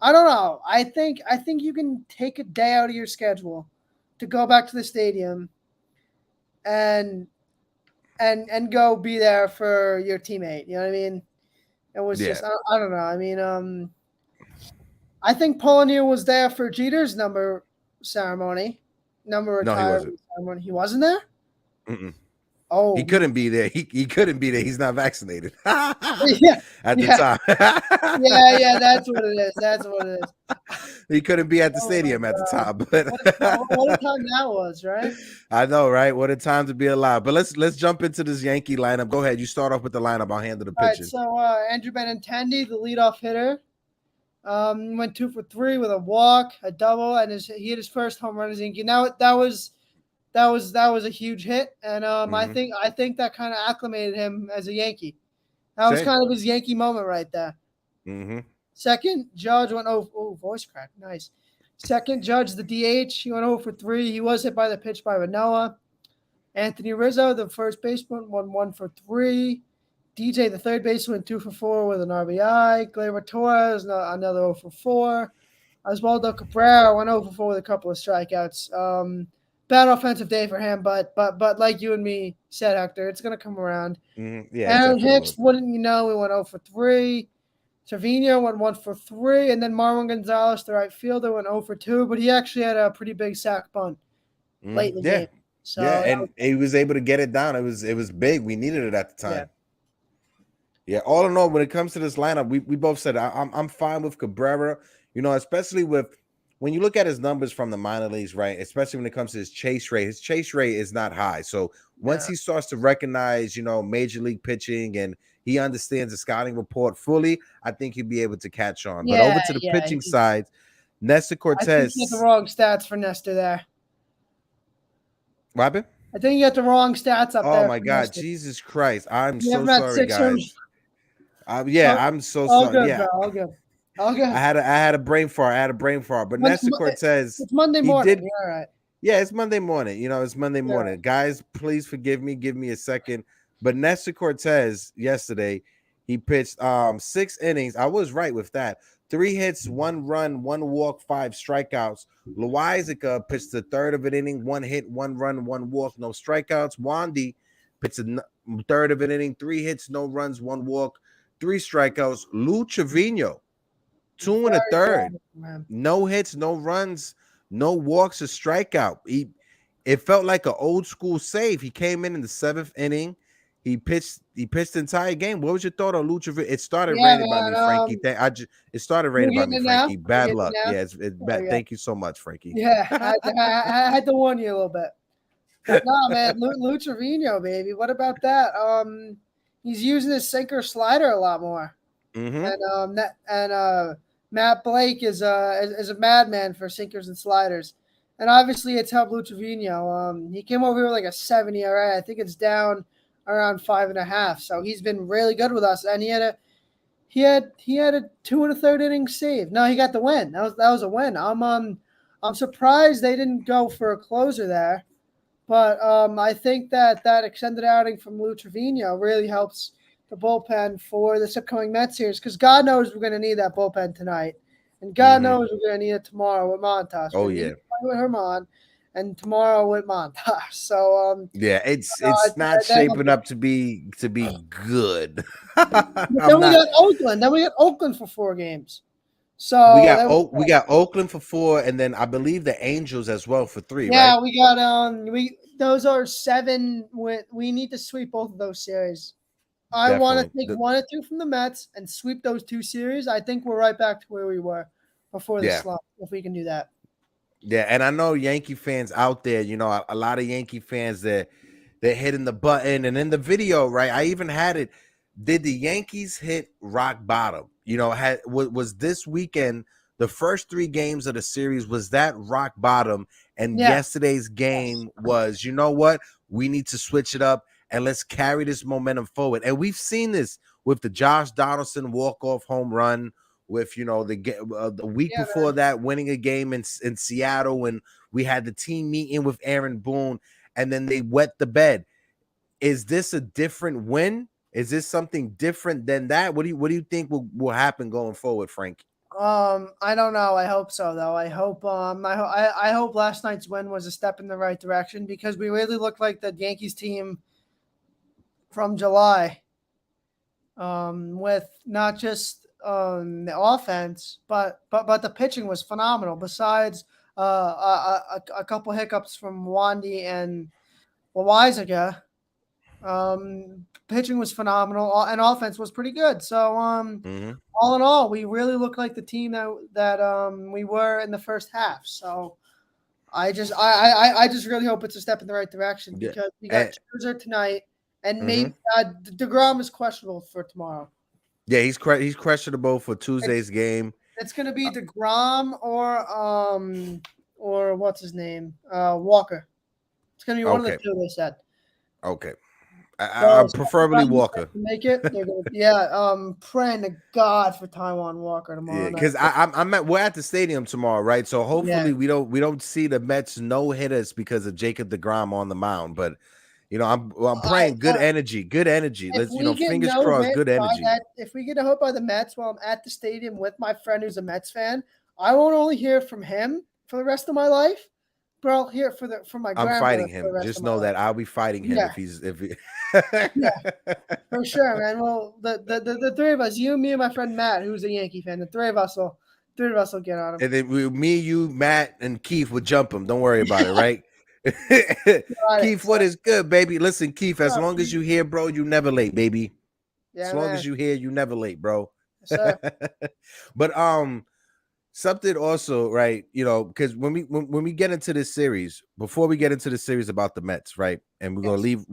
I don't know. I think you can take a day out of your schedule to go back to the stadium and go be there for your teammate. You know what I mean? It was just I don't know. I mean, I think Paul O'Neill was there for Jeter's number ceremony, retirement ceremony. He wasn't there. Mm-mm. Oh, he couldn't be there. He couldn't be there. He's not vaccinated. At the time. yeah, that's what it is. He couldn't be at the stadium at the time. But what a time that was, right? I know, right? What a time to be alive. But let's jump into this Yankee lineup. Go ahead. You start off with the lineup. I'll handle the pitching. So Andrew Benintendi, the leadoff hitter, went 2 for 3 with a walk, a double, and he hit his first home run as Yankee. Now that was a huge hit, and I think that kind of acclimated him as a Yankee. That was kind of his Yankee moment right there. Mm-hmm. Second, Judge went voice crack, nice. Second, Judge, the DH, he went 0 for 3. He was hit by the pitch by Manoa. Anthony Rizzo, the first baseman, went 1 for 3. DJ, the third baseman, went 2 for 4 with an RBI. Gleyber Torres, another 0 for 4. Oswaldo Cabrera went 0 for 4 with a couple of strikeouts. Bad offensive day for him, but like you and me said, Hector, it's going to come around. Mm-hmm. Yeah, Aaron Hicks, wouldn't you know, we went 0 for 3. Trevino went 1 for 3, and then Marwin Gonzalez, the right fielder, went 0 for 2, but he actually had a pretty big sac bunt late in the game. So, and he was able to get it down. It was big. We needed it at the time. Yeah, all in all, when it comes to this lineup, we both said I'm fine with Cabrera, especially when you look at his numbers from the minor leagues, right? Especially when it comes to his chase rate is not high. So once he starts to recognize, major league pitching and he understands the scouting report fully, I think he'll be able to catch on. But over to the pitching side, Nestor Cortez. I think you got the wrong stats for Nestor there. What happened? I think you got the wrong stats up there. Oh my God, Nestor. Jesus Christ! I'm so sorry, guys. I'm so all sorry. Good, bro, all good. Okay. I had a brain fart. But Nestor Cortez. It's Monday morning. All right. Yeah, it's Monday morning. It's Monday morning. Right. Guys, please forgive me. Give me a second. But Nestor Cortez yesterday, he pitched 6 innings. I was right with that. 3 hits, 1 run, 1 walk, 5 strikeouts. Loizaga pitched the third of an inning, 1 hit, 1 run, 1 walk, no strikeouts. Wandy pitched a third of an inning, 3 hits, no runs, 1 walk, 3 strikeouts. Lou Trevino, 2 and a third, no hits, no runs, no walks, a strikeout. It felt like an old school save. He came in the 7th inning. He pitched the entire game. What was your thought on Lou Trevino? It started raining by me, Frankie. It started raining by me, Frankie. Bad luck. Yeah, it's bad. Thank you so much, Frankie. Yeah, I had to warn you a little bit. But no, man, Lou Trevino, baby. What about that? He's using his sinker slider a lot more. Mm-hmm. And Matt Blake is a madman for sinkers and sliders. And obviously it's helped Lou Trevino. He came over here with like a 7 ERA. I think it's down around 5.5. So he's been really good with us. And he had a 2 1/3 inning save. No, he got the win. That was a win. I'm surprised they didn't go for a closer there. But I think that extended outing from Lou Trevino really helps the bullpen for this upcoming Mets series, because God knows we're going to need that bullpen tonight, and God knows we're going to need it tomorrow with Montas. Oh yeah, with Herman, and tomorrow with Montas. So yeah, it's not shaping up to be good. Then we got Oakland. Then we got Oakland for 4 games. So we got Oakland for 4, and then I believe the Angels as well for 3. Yeah, right? we got those are 7. We need to sweep both of those series. I want to take 1 or 2 from the Mets and sweep those 2 series. I think we're right back to where we were before the slump, if we can do that. Yeah, and I know Yankee fans out there, a lot of Yankee fans they're hitting the button, and in the video, right? I even had it. Did the Yankees hit rock bottom? Was this weekend the first 3 games of the series, was that rock bottom? And yesterday's game was, you know what? We need to switch it up and let's carry this momentum forward. And we've seen this with the Josh Donaldson walk-off home run, with the week before that winning a game in Seattle when we had the team meeting with Aaron Boone, and then they wet the bed. Is this a different win? Is this something different than that? What do you think will happen going forward, Frank? I don't know. I hope so, though. I hope I hope last night's win was a step in the right direction, because we really looked like the Yankees team from July, with not just the offense, but the pitching was phenomenal. Besides a couple hiccups from Wandy and Loizaga, pitching was phenomenal, and offense was pretty good. So all in all, we really look like the team that we were in the first half. So I just really hope it's a step in the right direction, because we got Scherzer tonight, and maybe DeGrom is questionable for tomorrow. Yeah, he's questionable for Tuesday's game. It's going to be DeGrom or what's his name, Walker. It's going to be one of the 2, they said. Okay. I preferably Walker. Make it. Praying to God for Taijuan Walker tomorrow. Yeah, because we're at the stadium tomorrow, right? So hopefully we don't see the Mets no hitters because of Jacob DeGrom on the mound. But I'm praying good energy. Let's fingers crossed, good energy. If we get a hit by the Mets while I'm at the stadium with my friend who's a Mets fan, I won't only hear from him for the rest of my life, but I'll hear from my grandmother. I'm fighting him. Just know that I'll be fighting him if he. For sure, man. Well, the 3 of us, you, me, and my friend Matt, who's a Yankee fan, the 3 of us will get on him. And then me, you, Matt, and Keith will jump him. Don't worry about it, right? Keith, what is good, baby? Listen, Keith, as long as you here, bro, you never late, baby. As long as you here, you never late, bro. Yes, but something also, right? Because when we get into this series, before we get into the series about the Mets, right? And we're gonna leave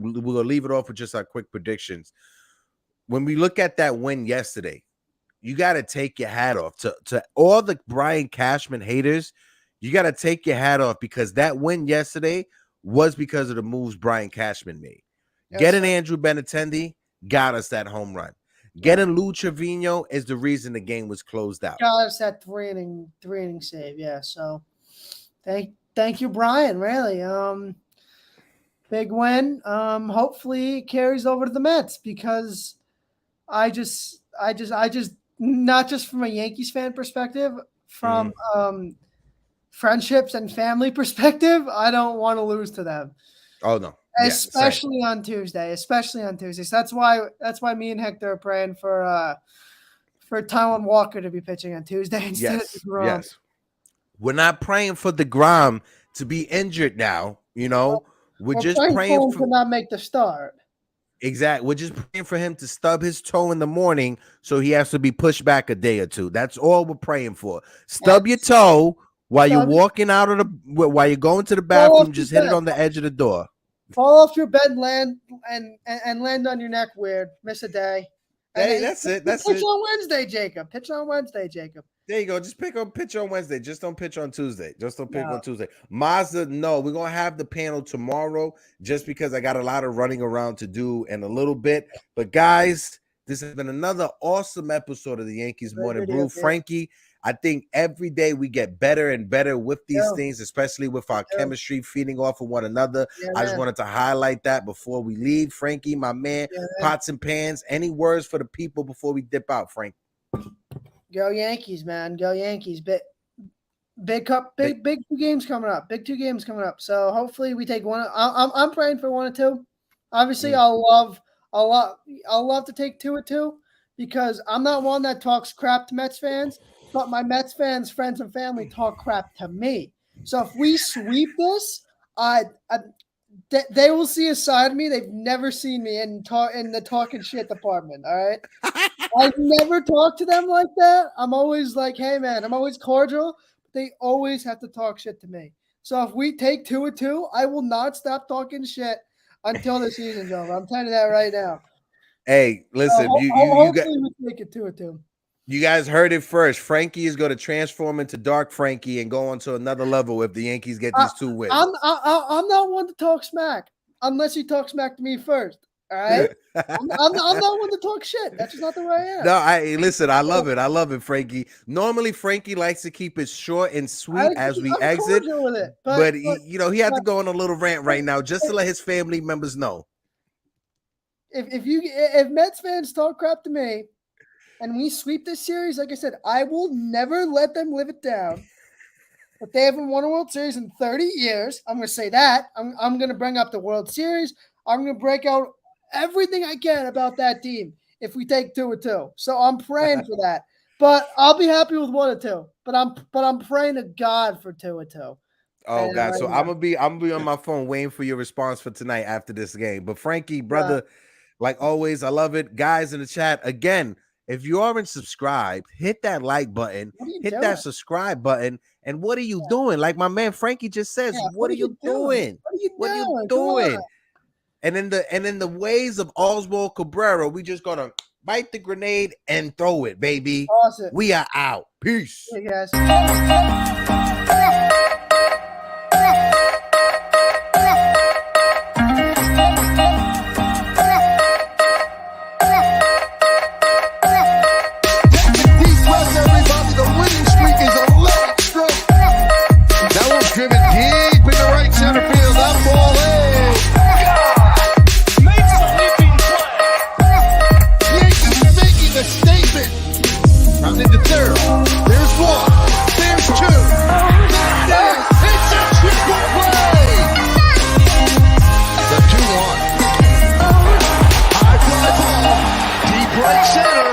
it off with just our quick predictions. When we look at that win yesterday, you got to take your hat off to all the Brian Cashman haters. You got to take your hat off, because that win yesterday was because of the moves Brian Cashman made. Getting Andrew Benintendi got us that home run. Getting Lou Trevino is the reason the game was closed out. Got us that 3 inning save. Yeah. So thank you, Brian. Really, big win. Hopefully it carries over to the Mets, because I just not just from a Yankees fan perspective, from friendships and family perspective, I don't want to lose to them. Oh no. Especially on Tuesday. So that's why me and Hector are praying for Taijuan Walker to be pitching on Tuesday instead of DeGrom. Yes. We're not praying for DeGrom to be injured now. We're just praying for not make the start. Exactly. We're just praying for him to stub his toe in the morning, so he has to be pushed back a day or two. That's all we're praying for. Stub your toe while you're walking out of while you're going to the bathroom. Just hit it on the edge of the door. Fall off your bed, land on your neck weird. Miss a day. Hey, that's it. Pitch on Wednesday, Jacob. There you go. Just pitch on Wednesday. Just don't pitch on Tuesday. On Tuesday. Mazda, no, we're gonna have the panel tomorrow just because I got a lot of running around to do in a little bit. But guys, this has been another awesome episode of the Yankees Morning Brew. Frankie, I think every day we get better and better with these things, especially with our chemistry feeding off of one another. I just wanted to highlight that before we leave. Frankie, my man, pots and pans. Any words for the people before we dip out, Frank? Go Yankees, man. Go Yankees. Big two games coming up. Big 2 games coming up. So hopefully we take one. I'm praying for 1 or 2. Obviously, I'll love to take 2 or 2 because I'm not one that talks crap to Mets fans. But my Mets fans, friends, and family talk crap to me. So if we sweep this, they will see a side of me they've never seen me in the talking shit department. All right, I never talk to them like that. I'm always like, hey man, I'm always cordial. But they always have to talk shit to me. So if we take 2 or 2, I will not stop talking shit until the season's over. I'm telling you that right now. Hey, listen, hopefully we make it 2 or 2. You guys heard it first. Frankie is going to transform into Dark Frankie and go on to another level if the Yankees get these 2 wins. I'm not one to talk smack unless you talk smack to me first. All right? I'm not one to talk shit. That's just not the way I am. No, listen, I love it. I love it, Frankie. Normally, Frankie likes to keep it short and sweet as we exit. With it, but he had to go on a little rant right now just to let his family members know. If Mets fans talk crap to me, and we sweep this series, like I said, I will never let them live it down. But they haven't won a World Series in 30 years. I'm going to say that. I'm going to bring up the World Series. I'm going to break out everything I can about that team if we take 2 or 2. So I'm praying for that. But I'll be happy with 1 or 2. But I'm praying to God for 2 or 2. Oh God! So I'm gonna be on my phone waiting for your response for tonight after this game. But Frankie, brother, like always, I love it. Guys in the chat again. If you aren't subscribed, hit that like button, hit that subscribe button. And what are you doing? Like my man Frankie just says, what are you doing? What are you doing? And in the ways of Oswald Cabrera, we just gonna bite the grenade and throw it, baby. Awesome. We are out. Peace. Hey guys. Driven deep in the right center field. That ball in. Makes a leaping play. Yankees making a statement. Round into third. There's 1. There's 2. It's a triple play. The 2-1. High fly ball. Deep right center.